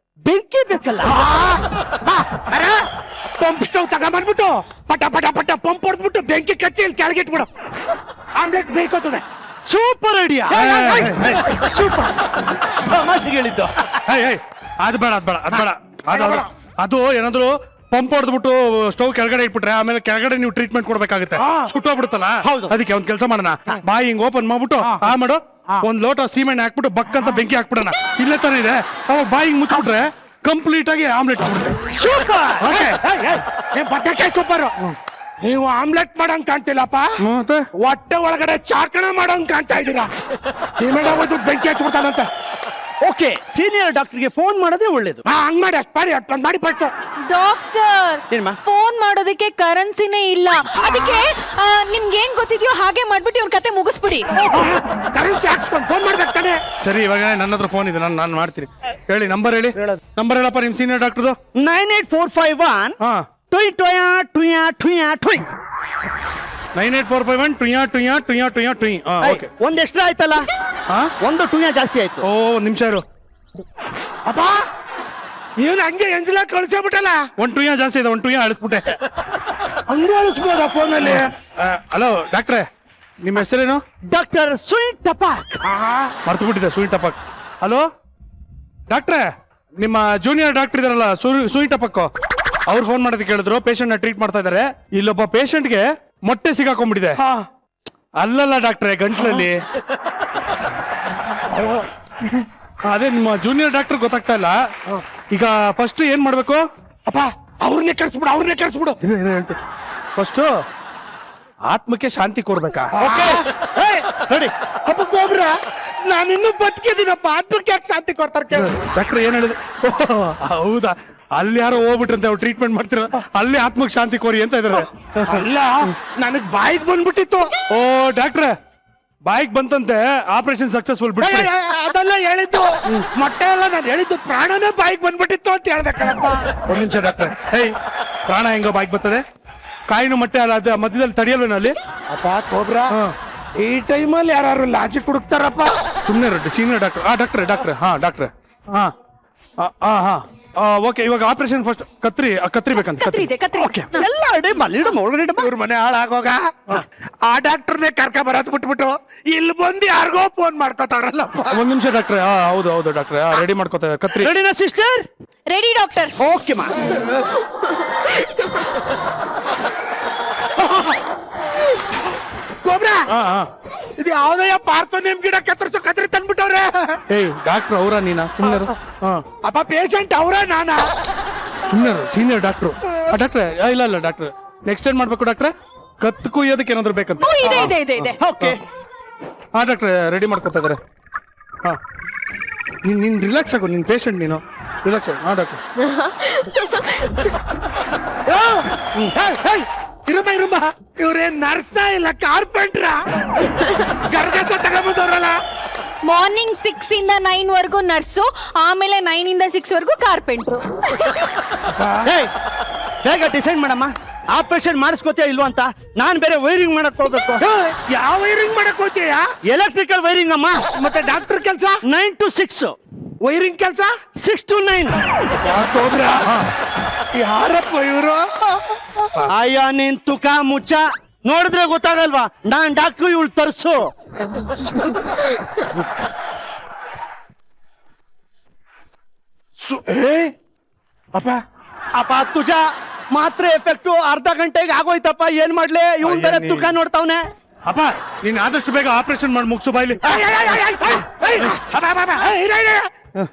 ಬೆಂಕಿ ಬೇಕಲ್ಲ. ಪಂಪ್ ಸ್ಟವ್ ತಗೊಂಡ್ಬಂದ್ಬಿಟ್ಟು ಪಟ ಪಟ ಪಟ ಪಂಪ್ ಹೊಡೆದ್ಬಿಟ್ಟು ಬೆಂಕಿ ಕಚ್ಚಿ ಇಲ್ಲಿ ಕೆಳಗಿಟ್ಬಿಡು, ಆಮ್ಲೆಟ್ ಬೇಕೋತದೆ. Super idea. ಸೂಪರ್ ಹೇಳಿದ್ದು. ಅದು ಬೇಡ ಅದು ಬೇಡ ಅದು ಬೇಡ. ಅದು ಏನಾದ್ರು ಪಂಪ್ ಹೊಡೆದ್ಬಿಟ್ಟು ಸ್ಟವ್ ಕೆಳಗಡೆ ಇಟ್ಬಿಟ್ರೆ ಆಮೇಲೆ ಕೆಳಗಡೆ ನೀವು ಟ್ರೀಟ್ಮೆಂಟ್ ಕೊಡ್ಬೇಕಾಗುತ್ತೆ, ಸುಟ್ಟೋಗ್ಬಿಡುತ್ತಲ್ಲ. ಅದಕ್ಕೆ ಒಂದ್ ಕೆಲಸ ಮಾಡೋಣ, ಬಾಯಿ ಹಿಂಗ್ ಓಪನ್ ಮಾಡ್ಬಿಟ್ಟು ಮಾಡು, ಒಂದ್ ಲೋಟ ಸೀಮೆಣ್ಣೆ ಹಾಕ್ಬಿಟ್ಟು ಬಕ್ಕಂತ ಬೆಂಕಿ ಹಾಕ್ಬಿಡೋಣ. ಇಲ್ಲೇ ತಾನೇ ಇದೆ, ಅವಾಗ ಬಾಯಿ ಹಿಂಗ್ ಮುಚ್ಚಿಬಿಟ್ರೆ ಕಂಪ್ಲೀಟ್ ಆಗಿ ಆಮ್ಲೆಟ್. ಸೂಪರ್. ನೀವು ಆಮ್ಲೆಟ್ ಮಾಡಂಗ್ ಕಾಣ್ತಿಲ್ಲಪ್ಪ, ಹೊಟ್ಟೆ ಒಳಗಡೆ ಚಾಕಣ ಮಾಡಂಗ್ ಕಾಣ್ತಾ ಇದ್ದೀರಾ. ಸೀಮೆಣ್ಣೆ ಹೋಯ್ತು ಬೆಂಕಿ ಹಚ್ಬಿಡ್ತಾನಂತ. ಓಕೆ, ಸೀನಿಯರ್ ಡಾಕ್ಟರ್ಗೆ ಫೋನ್ ಮಾಡೋದೇ ಒಳ್ಳೇದು. ಹಂಗ್ ಮಾಡಿ ಅಷ್ಟ್ ಮಾಡಿ ಅಷ್ಟೊಂದ್ ಮಾಡಿ ಫಸ್ಟ್. ಡಾಕ್ಟರ್, ಫೋನ್ ಮಾಡೋದಕ್ಕೆ ಕರೆನ್ಸಿನೇ ಇಲ್ಲ, ಅದಕ್ಕೆ ನಿಮ್ಗೆ ಏನ್ ಗೊತ್ತಿದ್ಯೋ ಹಾಗೆ ಮಾಡ್ಬಿಟ್ಟು ಇವ್ರ ಕತೆ ಮುಗಿಸ್ಬಿಡಿ. ಕರೆನ್ಸಿ ಹಾಕ್ಸ್ಕೊಂಡು ಫೋನ್ ಮಾಡ್ಬೇಕು ತಾನೆ? ಸರಿ, ಇವಾಗ ನನ್ನ ಹತ್ರ ಫೋನ್ ಇದೆ, ನಾನು ಮಾಡ್ತೀನಿ. ಹೇಳಿ ನಂಬರ್, ಹೇಳಿ ನಂಬರ್ ಹೇಳಪ್ಪ ನಿಮ್ ಸೀನಿಯರ್ ಡಾಕ್ಟರ್ದು. 98451 ಟುಯ್ ಟುಯಾ ಟುಯಾ ಟುಯಾ ಟುಯ್. 98451 ಟುಯಾ ಟುಯಾ ಟುಯಾ ಟುಯಾ ಟುಯ್. ಓಕೆ, ಒಂದ್ ಎಕ್ಸ್ಟ್ರಾ ಆಯ್ತಲ್ಲ, ಒಂದು ಟುಯಾ ಜಾಸ್ತಿ ಆಯ್ತು. ಒಂದ್ ನಿಮಿಷ ಇರು. ಅಪ್ಪ ಇವ್ನು ಹಂಗೆ ಎಂಜಲ ಕಳ್ಸಬಿಟ್ಟಲ್ಲ. ಒಂದ್ ಟುಯಾ ಜಾಸ್ತಿ ಇದೆ, ಒಂದ್ ಟುಯಾ ಅಳಿಸ್ಬಿಟ್ಟೆ. ಹಂಗೆ ಅಳಿಸ್ಬೋದ ಫೋನಲ್ಲಿ? ಹಲೋ ಡಾಕ್ಟ್ರೆ, ನಿಮ್ಮ ಹೆಸರೇನು? Doctor sweet Tapak. ಮರ್ತು ಬಿಟ್ಟಿದೆ, ಸ್ವೀಟ್ ಟಪಾಕ್. ಹಲೋ ಡಾಕ್ಟ್ರೆ, ನಿಮ್ಮ ಜೂನಿಯರ್ ಡಾಕ್ಟರ್ ಇದಾರಲ್ಲ ಸ್ವೀಟ್ ಟಪಾಕ್, ಅವ್ರು ಫೋನ್ ಮಾಡೋದಕ್ಕೆ ಹೇಳಿದ್ರು ಪೇಷಂಟ್ ನ ಟ್ರೀಟ್ ಮಾಡ್ತಾ ಇದಾರೆ, ಇಲ್ಲೊಬ್ಬ ಪೇಷಂಟ್ಗೆ ಮೊಟ್ಟೆ ಸಿಗಾಕೊಂಡ್ಬಿಟ್ಟಿದೆ. ಅಲ್ಲಲ್ಲ ಡಾಕ್ಟ್ರೆ, ಗಂಟ್ಲಲ್ಲಿ. ಅದೇ ನಿಮ್ಮ ಜೂನಿಯರ್ ಡಾಕ್ಟರ್ ಗೊತ್ತಾಗ್ತಾ ಇಲ್ಲ. ಈಗ ಫಸ್ಟ್ ಏನ್ ಮಾಡ್ಬೇಕು? ಅಪ್ಪ ಅವ್ರನ್ನೇ ಕರ್ಸ್ಬಿಡು. ಫಸ್ಟ್ ಆತ್ಮಕ್ಕೆ ಶಾಂತಿ ಕೋರ್ಬೇಕಾ? ನೋಡಿ ಅಪ್ಪ ಗೋಬ್ರ, ನಾನಿನ್ನೂ ಬದುಕಿದ್ದೀನಪ್ಪ, ಆತ್ಮಕ್ಕೆ ಯಾಕೆ ಶಾಂತಿ ಕೊಡ್ತಾರೆ ಕೇಳು. ಡಾಕ್ಟರ್ ಏನ್ ಹೇಳಿದ್ರು? ಹೌದಾ, ಅಲ್ಲಿ ಯಾರೋ ಹೋಗ್ಬಿಟ್ರಂತೆ, ಅವ್ರು ಟ್ರೀಟ್ಮೆಂಟ್ ಮಾಡ್ತಿರೋ ಅಲ್ಲಿ ಆತ್ಮಕ್ಕೆ ಶಾಂತಿ ಕೋರಿ ಅಂತ ಇದಾರೆ. ಅಲ್ಲ, ನನಗ್ ಬಾಯಿಗೆ ಬಂದ್ಬಿಟ್ಟಿತ್ತು. ಓ ಡಾಕ್ಟ್ರೆ, ಬಾಯಿಗೆ ಬಂತಂತೆ, ಆಪರೇಷನ್ ಸಕ್ಸಸ್ಫುಲ್ ಬಿಟ್ಟು. ಅದೆಲ್ಲ ಹೇಳಿದ್ದು ಮೊಟ್ಟೆ ಎಲ್ಲ ನಾನು ಹೇಳಿದ್ದು, ಪ್ರಾಣನೇ ಬಾಯಿಗೆ ಬಂದ್ಬಿಟ್ಟಿತ್ತು ಅಂತ ಹೇಳ್ದೆ ಕಣಪ್ಪ. ಒಂದ್ ನಿಮಿಷ ಡಾಕ್ಟ್ರೆ. ಹೇಯ್, ಪ್ರಾಣ ಹೆಂಗೋ ಬಾಯಿಗೆ ಬರ್ತದೆ? ಕಾಯಿನು ಮೊಟ್ಟೆ ಅಲ್ಲ, ಅದು ಮಧ್ಯದಲ್ಲಿ ತಡಿಯಲ್ವೇನೋ ಅಲ್ಲಿ? ಅಪ್ಪ ಕೋಬ್ರ, ಈ ಟೈಮಲ್ಲಿ ಯಾರು ಲಾಜಿಕ್ ಹುಡುಕ್ತಾರಪ್ಪ. ಸುಮ್ಮನೆ ಸೀನಿಯರ್ ಡಾಕ್ಟರ್. ಡಾಕ್ಟ್ರೆ. ಡಾಕ್ಟ್ರೆ. ಓಕೆ, ಇವಾಗ ಆಪರೇಷನ್ ಫಸ್ಟ್ ಕತ್ರಿ ಬೇಕಂತ. ಎಲ್ಲ ಇವ್ರ ಮನೆ ಹಾಳಾಗೋಗ ಆ ಡಾಕ್ಟರ್ನೇ ಕರ್ಕ ಬರೋದ್ ಬಿಟ್ಬಿಟ್ಟು ಇಲ್ಲಿ ಬಂದು ಯಾರಿಗೋ ಫೋನ್ ಮಾಡ್ಕೋತಾರಲ್ಲ. ಒಂದ್ ನಿಮಿಷ ಡಾಕ್ಟ್ರೆ. ಹೌದು ಡಾಕ್ಟ್ರೆ, ರೆಡಿ ಮಾಡ್ಕೋತಾ ಕತ್ರಿ. ರೆಡಿನಾ ಸಿಸ್ಟರ್? Ready doctor. ಓಕೆ ಮಾ. ಗೋಬ್ರಾ, ಇದು ಯಾವ್ದಯ್ಯ ಪಾರ್ಥ ನಿಮ್ ಗಿಡ ಕತ್ರಿ ತಂದ್ಬಿಟ್ಟವ್ರೆ. ಏಯ್ ಡಾಕ್ಟ್ರು ಅವರ ನೀನಾ? ಸುಮ್ಮನೆ. ಅಪ್ಪ ಪೇಷಂಟ್ ಅವ್ರ ನಾನಾ? ಸುಮ್ಮನೆ ಸೀನಿಯರ್ ಡಾಕ್ಟ್ರು. ಡಾಕ್ಟ್ರೆ ಇಲ್ಲ ಡಾಕ್ಟ್ರೆ, ನೆಕ್ಸ್ಟ್ ಏನ್ ಮಾಡ್ಬೇಕು ಡಾಕ್ಟ್ರೆ? ಕತ್ತು ಕುಯ್ಯೋದಕ್ಕೆ ಏನಾದ್ರು ಬೇಕಂತ? ಇದೆ. ಓಕೆ. ಡಾಕ್ಟ್ರೆ ರೆಡಿ ಮಾಡ್ಕೊತಾ ಇದಾರೆ. ನೀನ್ ರಿಲ್ಯಾಕ್ಸ್ ಆಗು, ನಿನ್ ಪೇಷಂಟ್ ನೀನು ರಿಲ್ಯಾಕ್ಸ್ ಆಗು. ಡಾಕ್ಟ್ರೆ ಇರುಮ ಇವ್ರೇನ್ ನರ್ಸ ಇಲ್ಲ ಕಾರ್ಪೆಂಟ್ರ? ಗರ್ಗಸ ತಗೊಂಬಂದವ್ರಲ್ಲ. ಮಾರ್ನಿಂಗ್ 6 ಇಂದ 9 ವರ್ಗೂ ನರ್ಸು, ಆಮೇಲೆ 9 ಇಂದ 6 ವರ್ಗೂ ಕಾರ್ಪೆಂಟ್ರು. ಹೇಗ ಡಿಸೈಡ್ ಮಾಡಮ್ಮ? ಆಪರೇಷನ್ ಮಾಡಿಸ್ಕೋತೀಯ ಇಲ್ವಾ ಅಂತ. ನಾನ್ ಬೇರೆ ವೈರಿಂಗ್ ಮಾಡಕ್ ಹೋಗ್ಬೇಕು. ಯಾವ ವೈರಿಂಗ್ ಮಾಡಕ್ ಹೋಗ್ತೀಯ? ಎಲೆಕ್ಟ್ರಿಕಲ್ ವೈರಿಂಗ್ ಅಮ್ಮ. ಮತ್ತೆ ಡಾಕ್ಟರ್ ಕೆಲ್ಸ 9 to 6, ವೈರಿಂಗ್ ಕೆಲ್ಸ 6 to 9. ಯಾರಪ್ಪ ಇವರು? ಅಯ್ಯ ನೀನ್ ತುಕ ಮುಚ್ಚ, ನೋಡಿದ್ರೆ ಗೊತ್ತಾಗಲ್ವಾ? ನಾನ್ ಡಾಕ್ಟ್ರು, ಇವಳು ತರ್ಸು. ಅಪ್ಪ ತುಜ ಮಾತ್ರ ಎಫೆಕ್ಟು ಅರ್ಧ ಗಂಟೆಗೆ ಆಗೋಯ್ತಪ್ಪ. ಏನ್ ಮಾಡ್ಲಿ? ಇವನ್ ಬೇರೆ ತುಕ ನೋಡ್ತಾವ್ನೆ. ಅಪ್ಪ ನೀನ್ ಆದಷ್ಟು ಬೇಗ ಆಪರೇಷನ್ ಮಾಡಿ ಮುಗಿಸು ಬಾಯ್ಲಿ.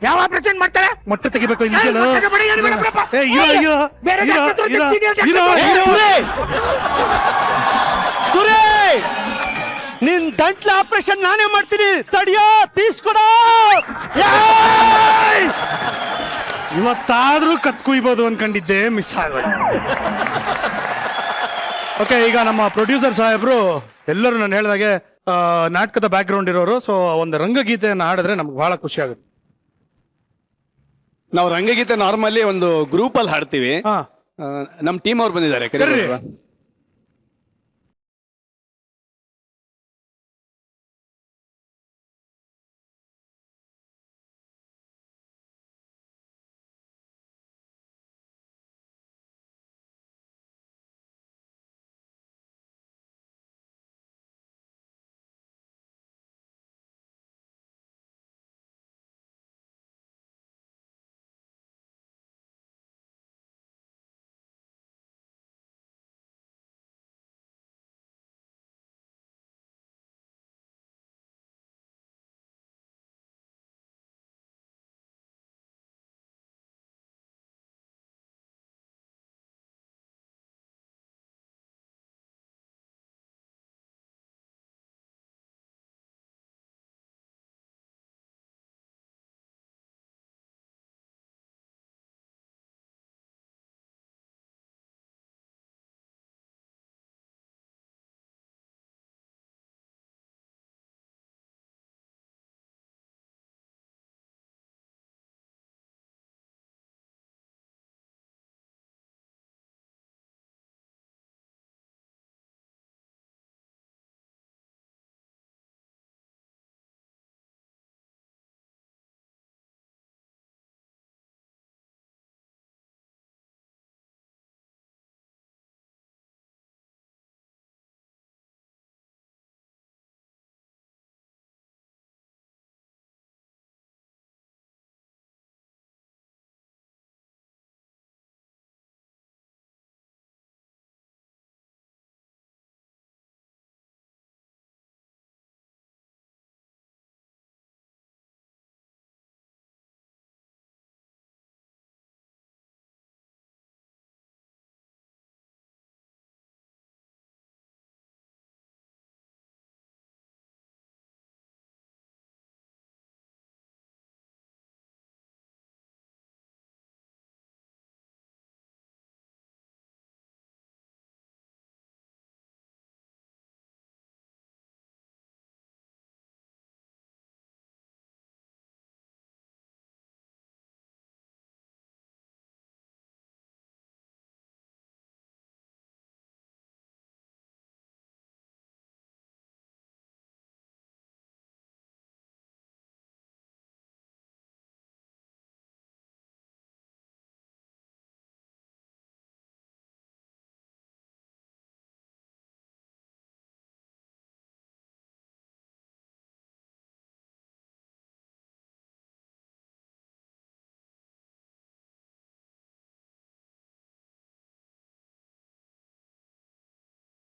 ಯಾವ ಆಪರೇಷನ್ ಮಾಡ್ತಾರೆ? ಮೊಟ್ಟೆ ತೆಗಿಬೇಕು. ನಿನ್ ದಂಟ್ಲ ಆಪರೇಷನ್ ನಾನೇ ಮಾಡ್ತೀನಿ, ತಡಿಯೋ, ತೀಸ್ಕೊಡೋ. ಇವತ್ತಾದ್ರೂ ಕತ್ ಕುಯ್ಬೋದು ಅನ್ಕೊಂಡಿದ್ದೆ, ಮಿಸ್ ಆಗೋದು. ಓಕೆ, ಈಗ ನಮ್ಮ ಪ್ರೊಡ್ಯೂಸರ್ ಸಾಹೇಬ್ರು ಎಲ್ಲರೂ ನಾನು ಹೇಳಿದಾಗೆ ನಾಟಕದ ಬ್ಯಾಕ್ ಗ್ರೌಂಡ್ ಇರೋರು. ಸೊ ಒಂದು ರಂಗಗೀತೆಯನ್ನು ಹಾಡಿದ್ರೆ ನಮ್ಗೆ ಬಹಳ ಖುಷಿ ಆಗುತ್ತೆ. ನಾವು ರಂಗಗೀತೆ ನಾರ್ಮಲಿ ಒಂದು ಗ್ರೂಪ್ ಅಲ್ಲಿ ಹಾಡ್ತೀವಿ. ನಮ್ಮ ಟೀಮ್ ಅವ್ರು ಬಂದಿದ್ದಾರೆ.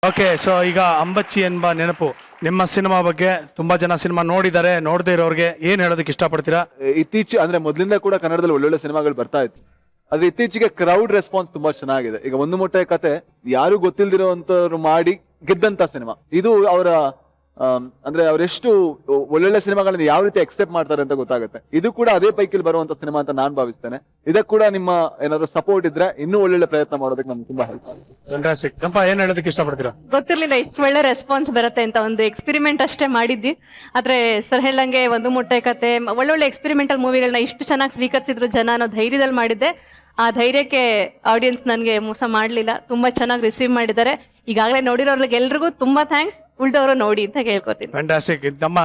ಓಕೆ, ಸೊ ಈಗ ಅಂಬಚ್ಚಿ ಎಂಬ ನೆನಪು ನಿಮ್ಮ ಸಿನಿಮಾ ಬಗ್ಗೆ ತುಂಬಾ ಜನ ಸಿನಿಮಾ ನೋಡಿದ್ದಾರೆ, ನೋಡದೇ ಇರೋರಿಗೆ ಏನ್ ಹೇಳೋದಕ್ಕೆ ಇಷ್ಟಪಡ್ತೀರಾ? ಅಂದ್ರೆ ಮೊದಲಿಂದ ಕೂಡ ಕನ್ನಡದಲ್ಲಿ ಒಳ್ಳೊಳ್ಳೆ ಸಿನಿಮಾಗಳು ಬರ್ತಾ ಇತ್ತು. ಆದ್ರೆ ಇತ್ತೀಚೆಗೆ ಕ್ರೌಡ್ ರೆಸ್ಪಾನ್ಸ್ ತುಂಬಾ ಚೆನ್ನಾಗಿದೆ. ಈಗ ಒಂದು ಮೊಟ್ಟೆ ಕತೆ ಯಾರು ಗೊತ್ತಿಲ್ದಿರೋಂಥವ್ರು ಮಾಡಿ ಗೆದ್ದಂತ ಸಿನಿಮಾ ಇದು. ಅವರ ಅಂದ್ರೆ ಅವರೆಷ್ಟು ಒಳ್ಳೊಳ್ಳೆ ಸಿನಿಮಾಗಳನ್ನ ಯಾವ ರೀತಿ ಎಕ್ಸೆಪ್ಟ್ ಮಾಡ್ತಾರೆ ಅಂತ ಗೊತ್ತಾಗುತ್ತೆ. ಇದು ಕೂಡ ಅದೇ ಪೈಕಿಲ್ ಬರುವಂತ ಸಿನಿಮಾ ಅಂತ ನಾನ್ ಭಾವಿಸ್ತೇನೆ. ಇದಕ್ಕೆ ಕೂಡ ನಿಮ್ಮ ಏನಾದ್ರು ಸಪೋರ್ಟ್ ಇದ್ರೆ ಇನ್ನೂ ಒಳ್ಳೊಳ್ಳೆ ಪ್ರಯತ್ನ ಮಾಡೋದಕ್ಕೆ ನಮ್ಗೆ ತುಂಬಾ ಹೆಲ್ಪ್ ಆಗುತ್ತೆ. ಫ್ಯಾಂಟಾಸ್ಟಿಕ್. ಕಂಪ ಏನ್ ಹೇಳೋದಕ್ಕೆ ಇಷ್ಟಪಡ್ತೀರಾ? ಗೊತ್ತಿರ್ಲಿಲ್ಲ ಇಷ್ಟು ಒಳ್ಳೆ ರೆಸ್ಪಾನ್ಸ್ ಬರುತ್ತೆ ಅಂತ. ಒಂದು ಎಕ್ಸ್ಪೆರಿಮೆಂಟ್ ಅಷ್ಟೇ ಮಾಡಿದ್ವಿ. ಆದ್ರೆ ಸರ್ ಹೇಳಂಗೆ ಒಂದು ಮುಟ್ಟೆ ಕತೆ, ಒಳ್ಳೊಳ್ಳೆ ಎಕ್ಸ್ಪೆರಿಮೆಂಟಲ್ ಮೂವಿಗಳನ್ನ ಇಷ್ಟು ಚೆನ್ನಾಗಿ ಸ್ವೀಕರಿಸಿದ್ರು ಜನ ಅನ್ನೋ ಧೈರ್ಯದಲ್ಲಿ ಮಾಡಿದ್ದೆ. ಆ ಧೈರ್ಯಕ್ಕೆ ಆಡಿಯನ್ಸ್ ನನಗೆ ಮೋಸ ಮಾಡಲಿಲ್ಲ, ತುಂಬಾ ಚೆನ್ನಾಗಿ ರಿಸೀವ್ ಮಾಡಿದ್ದಾರೆ. ಈಗಾಗಲೇ ನೋಡಿರೋರ್ಗೆ ಎಲ್ರಿಗೂ ತುಂಬಾ ಥ್ಯಾಂಕ್ಸ್. ಉಳ್ದವರು ನೋಡಿ ಅಂತ ಕೇಳ್ಕೊತೀನಿ. ಫ್ಯಾಂಟಾಸ್ಟಿಕ್. ನಮ್ಮ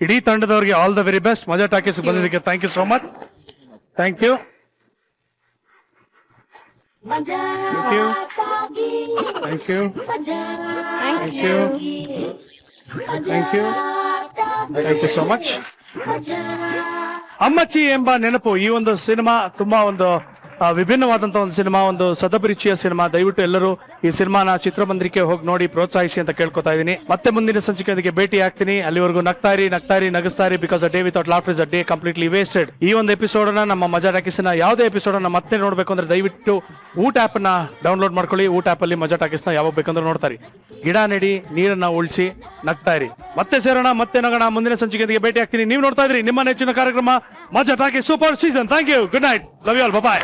ಇಡೀ ತಂಡದವರಿಗೆ all the very best. Maja Talkies ಬಂದಿದ್ದಕ್ಕೆ thank you so much. Thank you. Thank you. Thank you. Thank you. Thank you. Thank you so much. Ammachi ಎಂಬ ನೆನಪು ಈ ಒಂದು ಸಿನಿಮಾ ತುಂಬಾ ಒಂದು ವಿಭಿನ್ನವಾದಂತಹ ಒಂದು ಸಿನಿಮಾ, ಒಂದು ಸದಭಿರುಚಿಯ ಸಿನಿಮಾ. ದಯವಿಟ್ಟು ಎಲ್ಲರೂ ಈ ಸಿನಿಮಾನ ಚಿತ್ರಮಂದಿರಕ್ಕೆ ಹೋಗಿ ನೋಡಿ ಪ್ರೋತ್ಸಾಹಿಸಿ ಅಂತ ಕೇಳ್ಕೊತಾ ಇದ್ದೀನಿ. ಮತ್ತೆ ಮುಂದಿನ ಸಂಚಿಕೆಯೊಂದಿಗೆ ಭೇಟಿ ಆಗ್ತೀನಿ. ಅಲ್ಲಿವರೆಗೂ ನಗ್ತಾರಿ ನಗಿಸ್ತಾರಿ. Because a day without laughter is a day completely wasted. ಈ ಒಂದು ಎಪಿಸೋಡ್ ಅನ್ನ, ನಮ್ಮ ಮಜಾ ಟಾಕೀಸ್ನ ಯಾವುದೇ ಎಪಿಸೋಡ್ ಅನ್ನ ಮತ್ತೆ ನೋಡ್ಬೇಕು ಅಂದ್ರೆ ದಯವಿಟ್ಟು ಊಟ ಆಪ್ ಅನ್ನ ಡೌನ್ಲೋಡ್ ಮಾಡ್ಕೊಳ್ಳಿ. ಊಟ ಆಪ್ ಅಲ್ಲಿ ಮಜಾ ಟಾಕೀಸ್ನ ಯಾವಾಗ ಬೇಕಂದ್ರೆ ನೋಡ್ತಾರಿ. ಗಿಡ ನೆಡಿ, ನೀರನ್ನ ಉಳಿಸಿ, ನಗ್ತಾರಿ. ಮತ್ತೆ ಸೇರೋಣ, ಮತ್ತೆ ನಗೋಣ. ಮುಂದಿನ ಸಂಚಿಕೆಯೊಂದಿಗೆ ಭೇಟಿ ಆಗ್ತೀನಿ. ನೀವು ನೋಡ್ತಾ ಇದ್ರಿ ನಿಮ್ಮ ನೆಚ್ಚಿನ ಕಾರ್ಯಕ್ರಮ Majaa Talkies super season. Thank you. Good night. Love you all. Bye.